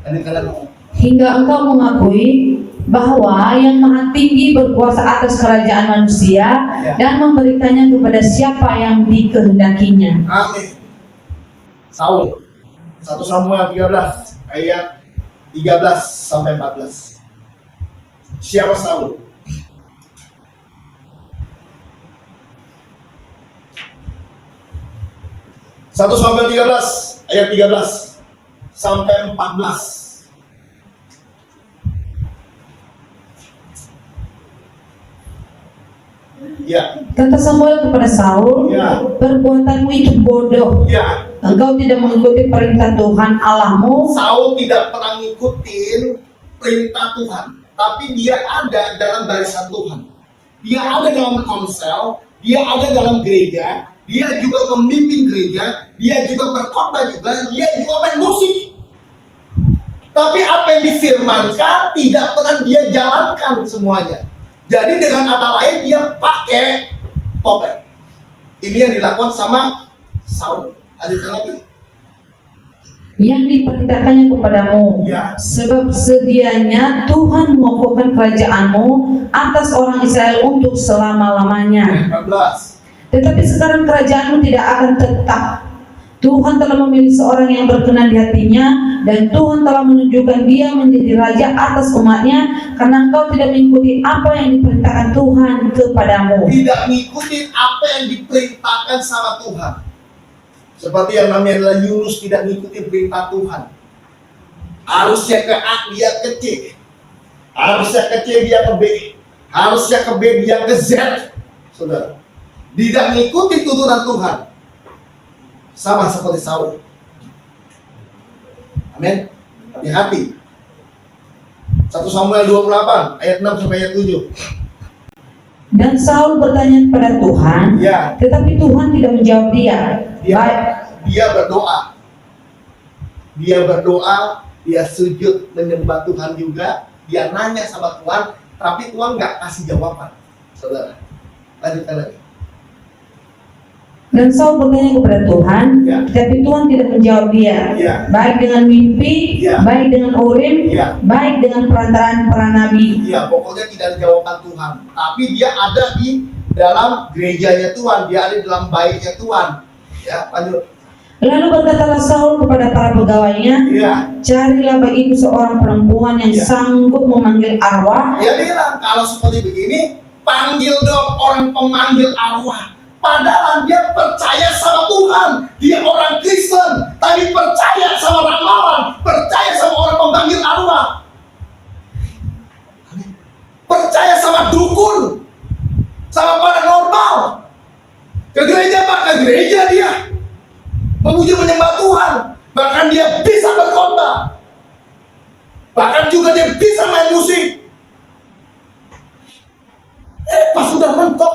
Dan kalian Hingga engkau mengakui bahwa yang maha tinggi berkuasa atas kerajaan manusia dan memberikannya kepada siapa yang dikehendakinya. Amin. Saul 1 Samuel 13 ayat 13 sampai 14. Siapa Saul? Satu Samuel 13 ayat 13 sampai 14. Ya, Kata Samuel kepada Saul, Ya. perbuatanmu itu bodoh. ya. Engkau tidak mengikuti perintah Tuhan Allahmu. Saul tidak pernah ngikutin perintah Tuhan, tapi dia ada dalam barisan Tuhan. Dia ada dalam konsel, dia ada dalam gereja, dia juga memimpin gereja, dia juga berkhotbah juga, dia juga main musik. Tapi apa yang difirmankan tidak pernah dia jalankan semuanya. Jadi dengan kata lain dia pakai topeng. Ini yang dilakukan sama Saul. Lanjutkan lagi. Yang diperintahkannya kepadamu, Ya. sebab sedianya Tuhan mengokohkan kerajaanmu atas orang Israel untuk selama-lamanya. 14. Tetapi sekarang kerajaanmu tidak akan tetap. Tuhan telah memilih seorang yang berkenan di hatinya, dan Tuhan telah menunjukkan dia menjadi raja atas umatnya, karena engkau tidak mengikuti apa yang diperintahkan Tuhan kepadamu. Tidak mengikuti apa yang diperintahkan sama Tuhan. Seperti yang namanya adalah Yunus tidak mengikuti perintah Tuhan. Harusnya ke A dia ke C, harusnya ke C dia ke B, harusnya ke B dia ke Z. Saudara, tidak mengikuti tuntunan Tuhan, sama seperti Saul. Amin. Hati-hati. 1 Samuel 28 ayat 6 sampai ayat 7. Dan Saul bertanya kepada Tuhan, Ya. tetapi Tuhan tidak menjawab dia. Dia berdoa. Dia berdoa, dia sujud menyembah Tuhan juga. Dia nanya sama Tuhan, tapi Tuhan nggak kasih jawaban. Saudara, lanjutkan lagi. Dan Saul bertanya kepada Tuhan, Ya. tetapi Tuhan tidak menjawab dia. Ya. Baik dengan mimpi, Ya. baik dengan urim, Ya. baik dengan perantaraan para nabi. Iya, pokoknya tidak ada jawaban Tuhan. Tapi dia ada di dalam gerejanya Tuhan, dia ada di dalam baiknya Tuhan. Ya, lanjut. Lalu berkatalah Saul kepada para pegawainya, Iya. carilah bagiku seorang perempuan yang Ya. sanggup memanggil arwah. Dia bilang, kalau seperti begini, panggil dong orang pemanggil arwah. Padahal dia percaya sama Tuhan. Dia orang Kristen, tapi percaya sama ramalan, percaya sama orang pemanggil arwah. Percaya sama dukun, sama paranormal. Ke gereja Pak, ke gereja dia memuji menyembah Tuhan. Bahkan dia bisa berkhotbah. Bahkan juga dia bisa main musik. Pas sudah mentok,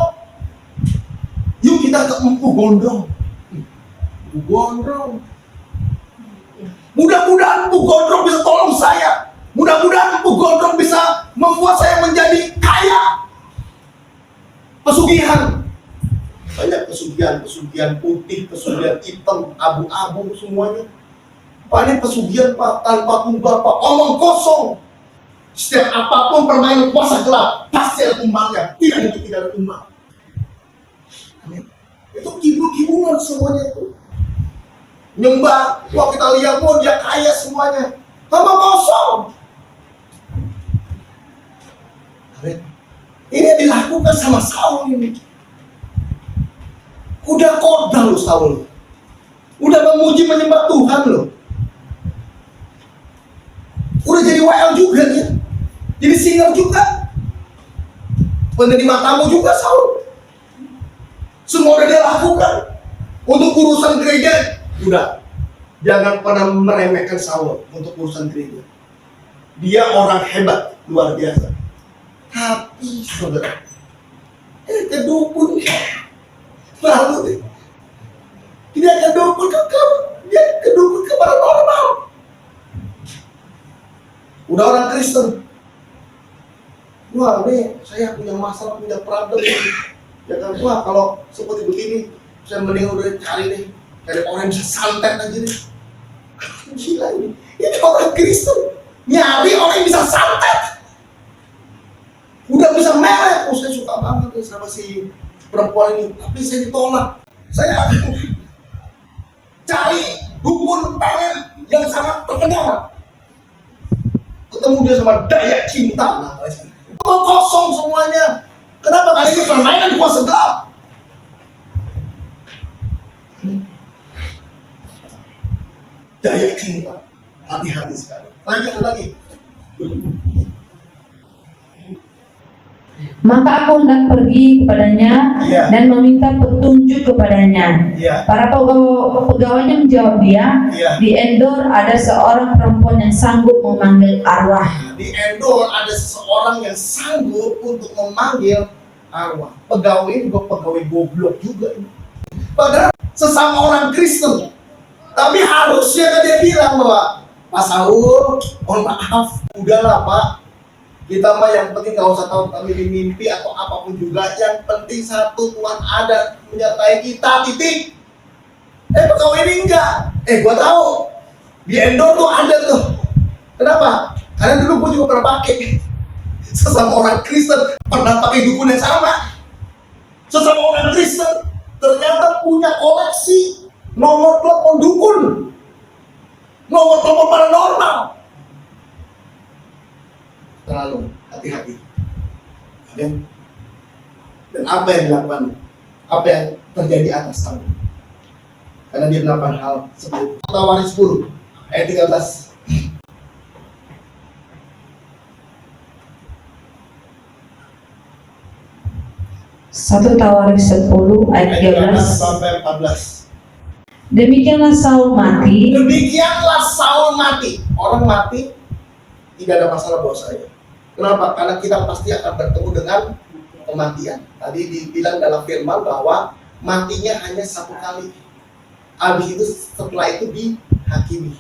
yuk kita ke Empu Gondrong. Empu Gondrong. Mudah-mudahan Empu Gondrong bisa tolong saya. Mudah-mudahan Empu Gondrong bisa membuat saya menjadi kaya. Pesugihan. Banyak pesugihan putih, pesugihan hitam, abu-abu semuanya. Pak ini pesugihan Pak, tanpa tumbal Pak, omong kosong. Setiap apapun permainan kuasa gelap, pasti ada tumbangnya. Tidak mungkin tidak ada tumbang. Amin. Itu kibul-kibulan semuanya itu. Nyembah, wah kita lihat pun dia kaya semuanya. Omong kosong. Amin. Ini dilakukan sama Saul ini. Udah kodal loh Saul. Udah memuji menyembah Tuhan loh. Udah jadi WL juga dia. Jadi singer juga. Penerima tamu juga Saul. Semua udah dia lakukan. Untuk urusan gereja, udah. Jangan pernah meremehkan Saul untuk urusan gereja. Dia orang hebat, luar biasa. Tapi saudara, kedukun lalu tidak kedukun dia kedukun ke paranormal. Udah orang Kristen, wah nih saya punya masalah, punya problem ya kan, wah kalau seperti begini saya mending udah cari orang yang bisa santet aja deh. Gila ini orang Kristen nyari orang yang bisa santet. Udah bisa merek, saya suka banget sama si perempuan ini, tapi saya ditolak. Saya cari dukun talent yang sangat terkenal. Ketemu dia sama daya cinta, kosong semuanya. Kenapa? Karena ini permainan kuasa gelap. Daya cinta, hati-hati sekali. Lagi. Maka aku hendak pergi kepadanya dan meminta petunjuk kepadanya. Para pegawainya menjawab dia, di Endor ada seorang perempuan yang sanggup memanggil arwah. Di Endor ada seseorang yang sanggup untuk memanggil arwah. Pegawai ini juga pegawai goblok juga ini. Padahal sesama orang Kristen. Tapi harusnya kan dia bilang bahwa Pak Saul, mohon maaf, udahlah Pak. Kita mah yang penting gak usah tahu kami di mimpi atau apapun juga. Yang penting satu, Tuhan ada menyertai kita, titik. Pegawai ini enggak. Gua tahu di Endor tuh ada tuh. Kenapa? Karena dulu gua juga pernah pakai. Sesama orang Kristen pernah pakai dukun yang sama. Sesama orang Kristen ternyata punya koleksi nomor telepon dukun, nomor telepon paranormal. Terlalu hati-hati. Dan apa yang dilakukan, apa yang terjadi atas Saul, karena dia melakukan hal seperti itu. Tawarin 10 ayat 13. Satu Tawarik 10 ayat 13 sampai 14. Demikianlah Saul mati. Orang mati tidak ada masalah buat saya. Kenapa? Karena kita pasti akan bertemu dengan kematian. Tadi dibilang dalam firman bahwa matinya hanya satu kali. Habis itu setelah itu dihakimi,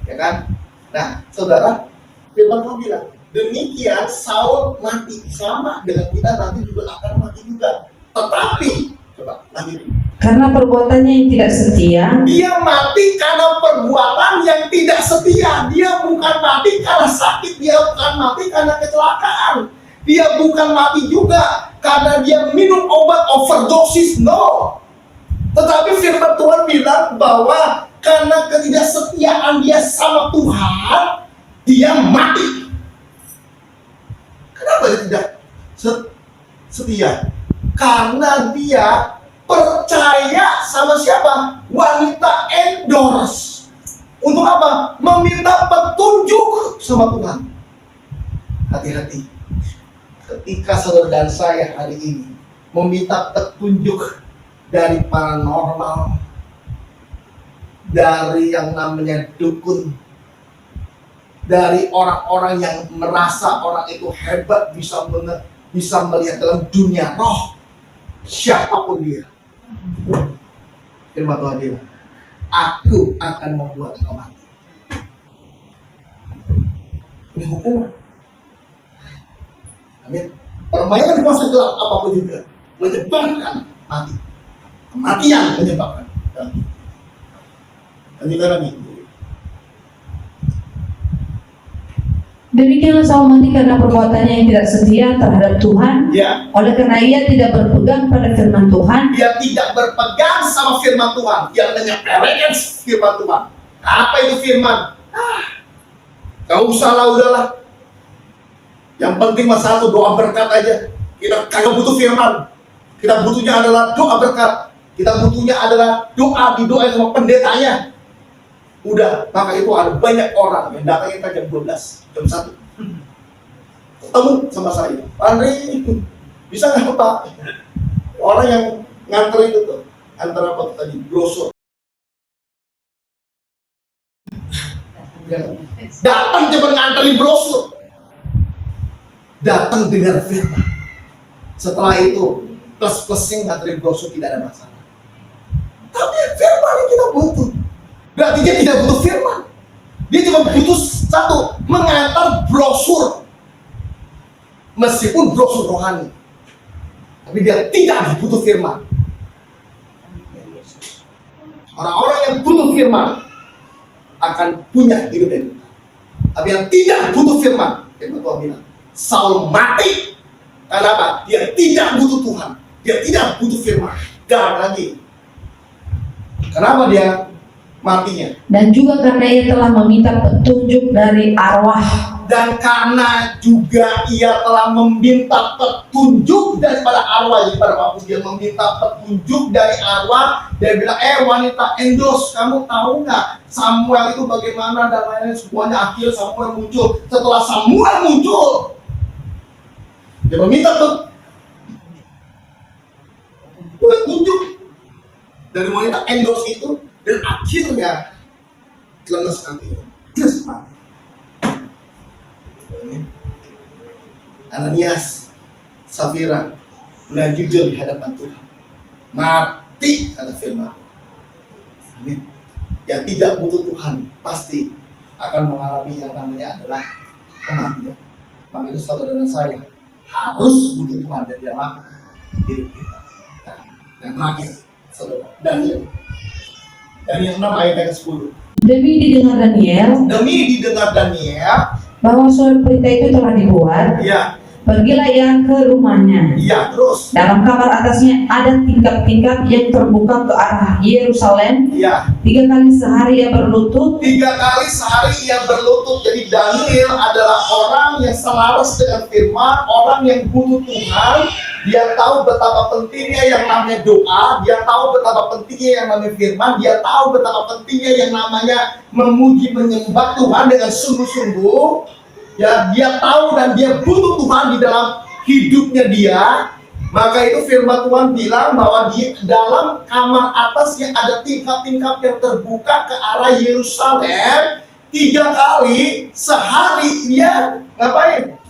ya kan? Nah, saudara, firman Tuhan bilang, demikian Saul mati, sama dengan kita nanti juga akan mati juga. Tetapi, coba lanjut. Karena perbuatannya yang tidak setia. Dia mati karena perbuatan yang tidak setia. Dia bukan mati karena sakit. Dia bukan mati karena kecelakaan. Dia bukan mati juga karena dia minum obat overdosis. No. Tetapi firman Tuhan bilang bahwa karena ketidaksetiaan dia sama Tuhan, dia mati. Kenapa dia tidak setia? Karena dia percaya sama siapa? Wanita endorse. Untuk apa? Meminta petunjuk sama Tuhan. Hati-hati. Ketika saudara dan saya hari ini meminta petunjuk dari paranormal, dari yang namanya dukun, dari orang-orang yang merasa orang itu hebat, bisa melihat dalam dunia roh, siapapun dia, firman Tuhan bilang, aku akan membuat engkau mati. Ini hukuman. Amin. Permainan kuasa gelap apapun juga menyebabkan mati. Kematian menyebabkan. Dan kita lagi Demikianlah Saul mati karena perbuatannya yang tidak setia terhadap Tuhan. Ya, Oleh karena ia tidak berpegang pada firman Tuhan. dia tidak berpegang sama firman Tuhan, dia menyepelekan firman Tuhan. Apa itu firman? Gak usah lah, udahlah. Yang penting masalah itu doa berkat aja. Kita kagak butuh firman. Kita butuhnya adalah doa berkat. Kita butuhnya adalah doa, didoain sama pendetanya. Udah, maka itu ada banyak orang yang datangin kan jam 12, jam 1 ketemu sama saya, Andri, bisa nggak Pak? Orang yang nganter itu tuh, antar apa tadi, brosur. Datang cuma nganterin brosur, datang dengan firman. Setelah itu plus-plusnya nganterin brosur tidak ada masalah. Tapi firman yang kita butuh. Berarti dia tidak butuh firman. Dia cuma butuh satu, mengantar brosur. Meskipun brosur rohani, tapi dia tidak butuh firman. Orang-orang yang butuh firman akan punya hidup yang benar. Tapi yang tidak butuh firman, firman Tuhan bilang, Saul mati. Karena apa? Dia tidak butuh Tuhan. Dia tidak butuh firman. Dan lagi, kenapa dia matinya? Dan juga karena ia telah meminta petunjuk dari arwah. Dan karena juga ia telah meminta petunjuk daripada arwah. Jadi pada waktu dia meminta petunjuk dari arwah, dia bilang, wanita Endos, kamu tahu nggak Samuel itu bagaimana dan lain-lain, semuanya. Akhirnya Samuel muncul. Setelah Samuel muncul, dia meminta petunjuk dari wanita Endos itu. Dan akhirnya lemes nanti, terus mati. Ananias, Safira, mulai jujur di hadapan Tuhan, mati karena firman. Amin. Yang tidak butuh Tuhan pasti akan mengalami yang namanya adalah kematian. Maka itu saudara dan saya harus butuh Tuhan dan dalam hidup kita. Dan terakhir, saudara, Daniel 6 ayat yang ke-10. Demi didengar Daniel bahwa surat berita itu telah dibuat. Ya. Pergilah ia ke rumahnya. Iya, terus. Dalam kamar atasnya ada tingkap-tingkap yang terbuka ke arah Yerusalem. Iya. 3 kali sehari ia berlutut. 3 kali sehari ia berlutut. Jadi Daniel adalah orang yang selaras dengan firman, orang yang butuh Tuhan. Dia tahu betapa pentingnya yang namanya doa. Dia tahu betapa pentingnya yang namanya firman. Dia tahu betapa pentingnya yang namanya memuji menyembah Tuhan dengan sungguh-sungguh. Ya, dia tahu dan dia butuh Tuhan di dalam hidupnya dia. Maka itu firman Tuhan bilang bahwa di dalam kamar atasnya ada tingkap-tingkap yang terbuka ke arah Yerusalem. 3 kali sehari dia ngapain?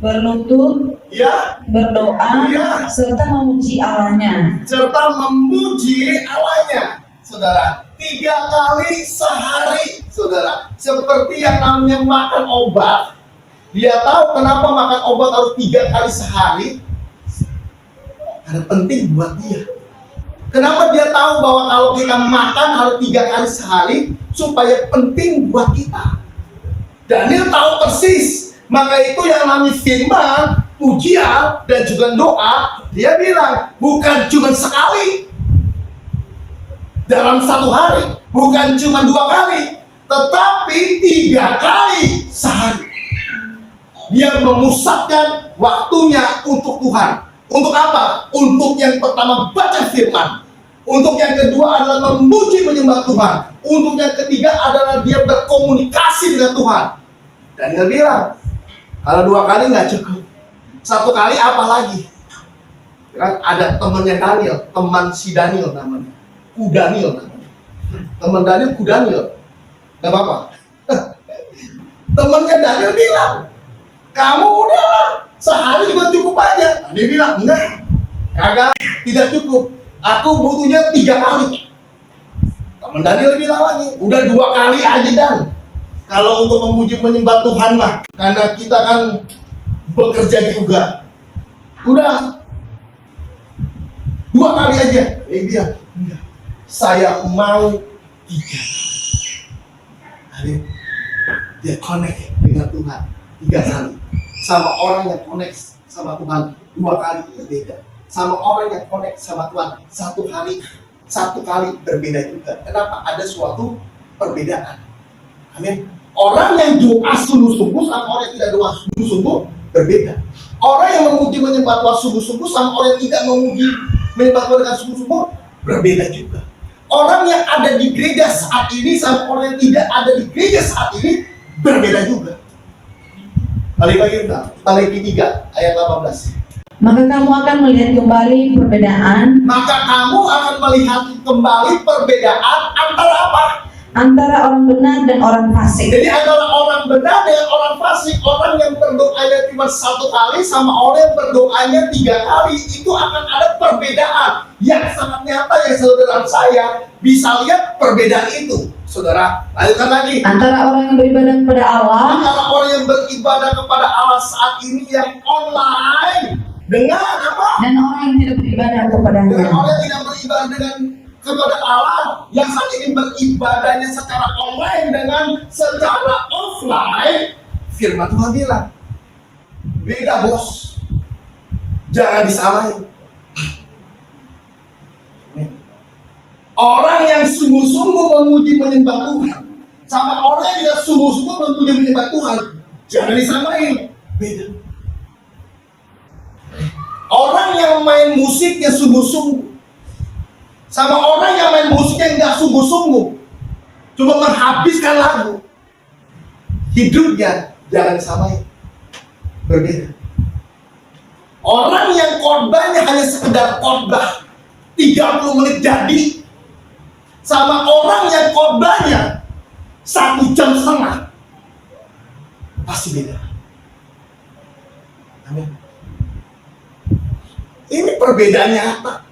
Berlutut, Ya, berdoa, ya, serta memuji Allahnya. Saudara, 3 kali sehari, saudara. Seperti yang namanya makan obat. Dia tahu kenapa makan obat harus 3 kali sehari. Karena penting buat dia. Kenapa dia tahu bahwa kalau kita makan harus 3 kali sehari? Supaya penting buat kita. Daniel tahu persis. Maka itu yang namanya firman, pujian, dan juga doa. Dia bilang, bukan cuma sekali dalam 1 hari, bukan cuma 2 kali, tetapi 3 kali sehari. Dia memusatkan waktunya untuk Tuhan. Untuk apa? Untuk yang pertama baca firman. Untuk yang kedua adalah memuji menyembah Tuhan. Untuk yang ketiga adalah dia berkomunikasi dengan Tuhan. Dan dia bilang, kalau 2 kali nggak cukup, 1 kali apa lagi? Kan ada temannya Daniel, teman si Daniel namanya, Daniel namanya. Teman Daniel, Daniel, nggak apa-apa. Temannya Daniel bilang, kamu udah sehari juga cukup aja. Dia bilang, enggak, kagak, tidak cukup. Aku butuhnya 3 kali. Teman Daniel bilang lagi, udah 2 kali aja Dan. Kalau untuk memuji menyembah Tuhan lah, karena kita kan bekerja juga. Udah 2 kali aja. Dia, enggak. Saya mau 3. Dia connect dengan Tuhan. 3 kali. Sama orang yang connect sama Tuhan 2 kali berbeda. Sama orang yang connect sama Tuhan 1 kali berbeda juga. Kenapa? Ada suatu perbedaan. Amin. Orang yang doa sungguh-sungguh sama orang yang tidak doa sungguh-sungguh berbeda. Orang yang memuji menyembah Tuhan sungguh-sungguh sama orang yang tidak memuji menyembah Tuhan dengan sungguh-sungguh berbeda juga. Orang yang ada di gereja saat ini sama orang yang tidak ada di gereja saat ini berbeda juga. Maliaki 3 ayat 18. Maka kamu akan melihat kembali perbedaan. Maka kamu akan melihat kembali perbedaan antara apa? Antara orang benar dan orang fasik. Jadi antara orang benar dengan orang fasik, orang yang berdoanya cuma 1 kali sama orang yang berdoanya 3 kali, itu akan ada perbedaan yang sangat nyata yang saudara saya bisa lihat perbedaan itu. Saudara, lanjutkan lagi. Antara orang yang beribadah kepada Allah. Antara orang yang beribadah kepada Allah saat ini yang online dengan apa? Dan orang yang tidak beribadah kepadanya. Dengan orang yang tidak beribadah kepada Allah yang saat ini beribadahnya secara online dengan secara offline. Firman Tuhan bilang beda bos, jangan disamain. Orang yang sungguh-sungguh memuji menyembah Tuhan sama orang yang tidak sungguh-sungguh memuji menyembah Tuhan jangan disamain, beda. Orang yang main musiknya sungguh-sungguh sama orang yang main musiknya nggak sungguh-sungguh, cuma menghabiskan lagu, hidupnya jangan disamain, berbeda. Orang yang korbannya hanya sekedar khotbah 30 menit jadi, sama orang yang korbannya 1,5 jam, pasti beda. Amin. Ini perbedaan nyata.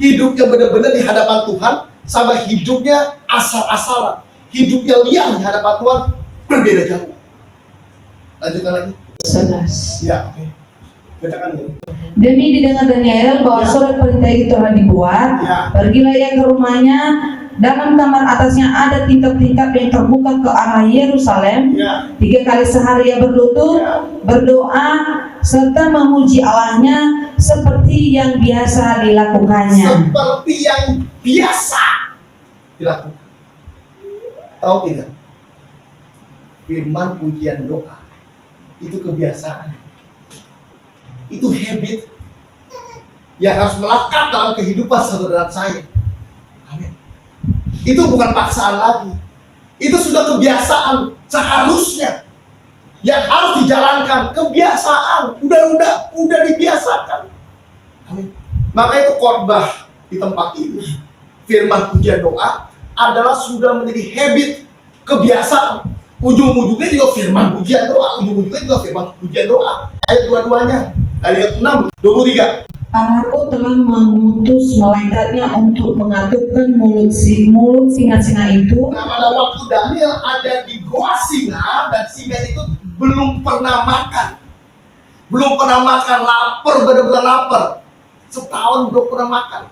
Hidupnya benar-benar di hadapan Tuhan sama hidupnya asal-asalan, hidupnya liar di hadapan Tuhan berbeda jauh. Lanjutkan lagi. 11. Ya, oke. Bacakan dulu. Demi didengar Daniel bahwa surat perintah itu telah dibuat, pergilah ia ke rumahnya. Dalam kamar atasnya ada tingkap-tingkap yang terbuka ke arah Yerusalem. 3 kali sehari ia berlutut, berdoa, serta memuji Allahnya seperti yang biasa dilakukannya. Seperti yang biasa dilakukan. Tahu tidak? Firman pujian doa itu kebiasaan. Itu habit yang harus melekat dalam kehidupan saudara saya. Amin. Itu bukan paksaan lagi. Itu sudah kebiasaan seharusnya yang harus dijalankan. Kebiasaan, udah dibiasakan. Amin. Maka itu khotbah di tempat ini, firman pujian doa adalah sudah menjadi habit, kebiasaan. Ujung-ujungnya juga firman pujian doa, ujung-ujungnya juga firman pujian doa. Ayat dua-duanya, ayat 6, 23. Allahku telah mengutus malaikatnya untuk mengatupkan mulut singa-singa itu. Nah, pada waktu Daniel ada di goa singa, dan singa itu belum pernah makan, lapar, benar-benar lapar. Setahun belum pernah makan.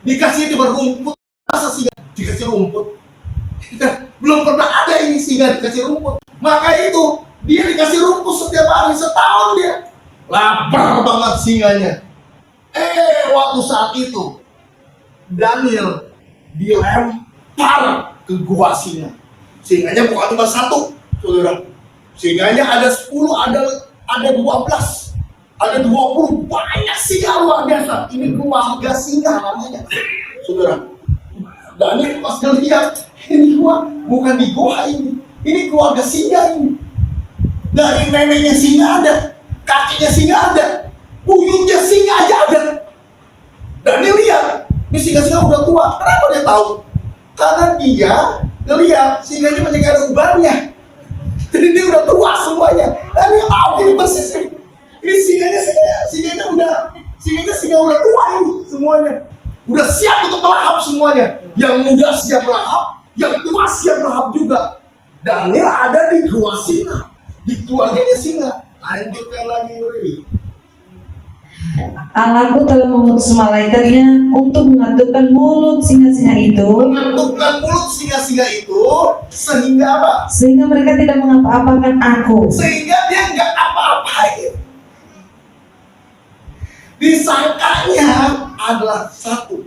Dikasih cuma rumput, masa singa dikasih rumput? Belum pernah ada ini singa dikasih rumput. Maka itu dia dikasih rumput setiap hari setahun dia. Lapar banget singanya. Waktu saat itu Daniel dilempar ke gua singa. Singanya bukan cuma 1, saudara. Singanya ada 10, ada 12, ada 20, banyak singa luar biasa. Ini keluarga singa namanya, saudara. Daniel pas lihat ini gua bukan di gua ini keluarga singa ini. Dari neneknya singa ada, kakinya singa ada, buyutnya singa aja ada. Dan dia lihat, ini singa-singa udah tua. Kenapa dia tahu? Karena dia lihat singanya masih ada ubannya. Jadi dia udah tua semuanya. Dan dia tahu ini persis ini. Ini singanya udah tua ini semuanya. Udah siap untuk melahap semuanya. Yang muda siap melahap, yang tua siap melahap juga. Daniel ada di gua singa, di keluarganya singa. Lanjutkan lagi, Yuri. Allahku telah mengutus malaikatnya untuk mengatupkan mulut singa-singa itu, Menentukan mulut singa-singa itu sehingga apa? sehingga mereka tidak mengapa-apakan aku. Sehingga dia nggak apa-apain. Disangkanya adalah satu.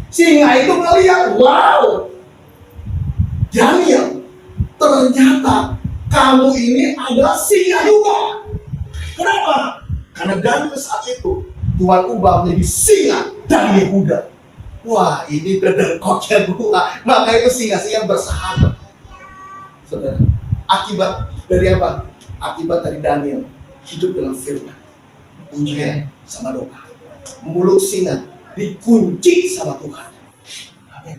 Singa itu melihat, wow, Daniel, ternyata kamu ini adalah singa juga. Kenapa? Karena Daniel saat itu Tuhan ubah menjadi singa dari Yehuda. Wah, ini dedengkotnya gua. Maka itu singa-singa bersahabat. Saudara, akibat dari apa? Akibat dari Daniel hidup dalam firman, pujian sama doa. Mulut singa dikunci sama Tuhan. Amin.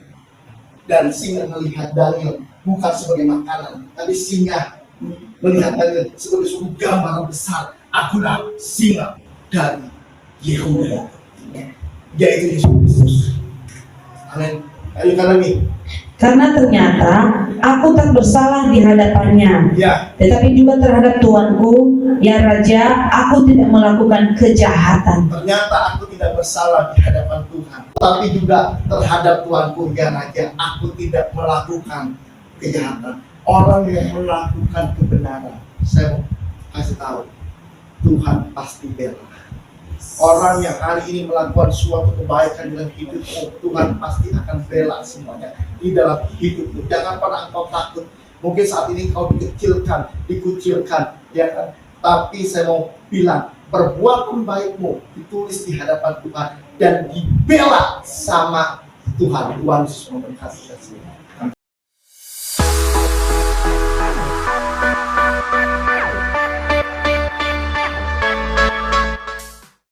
Dan singa melihat Daniel bukan sebagai makanan, tapi singa melihat Daniel sebagai suatu gambaran besar. Akulah singa dari Yehuda, yaitu Yesus Kristus. Amin. Ayo lagi. Karena ternyata aku tak bersalah di hadapannya, Ya, tetapi juga terhadap Tuanku, ya Raja, aku tidak melakukan kejahatan. ternyata aku tidak bersalah di hadapan Tuhan, tapi juga terhadap Tuanku, ya Raja, aku tidak melakukan kejahatan. Orang yang melakukan kebenaran, saya mau kasih tahu, Tuhan pasti bela. Orang yang hari ini melakukan suatu kebaikan dalam hidupmu, Tuhan pasti akan bela semuanya di dalam hidupmu. Jangan pernah engkau takut. Mungkin saat ini kau dikecilkan, dikucilkan, ya kan? Tapi saya mau bilang, perbuatan baikmu ditulis di hadapan Tuhan dan dibela sama Tuhan. Tuhan Yesus memberkati kita semua.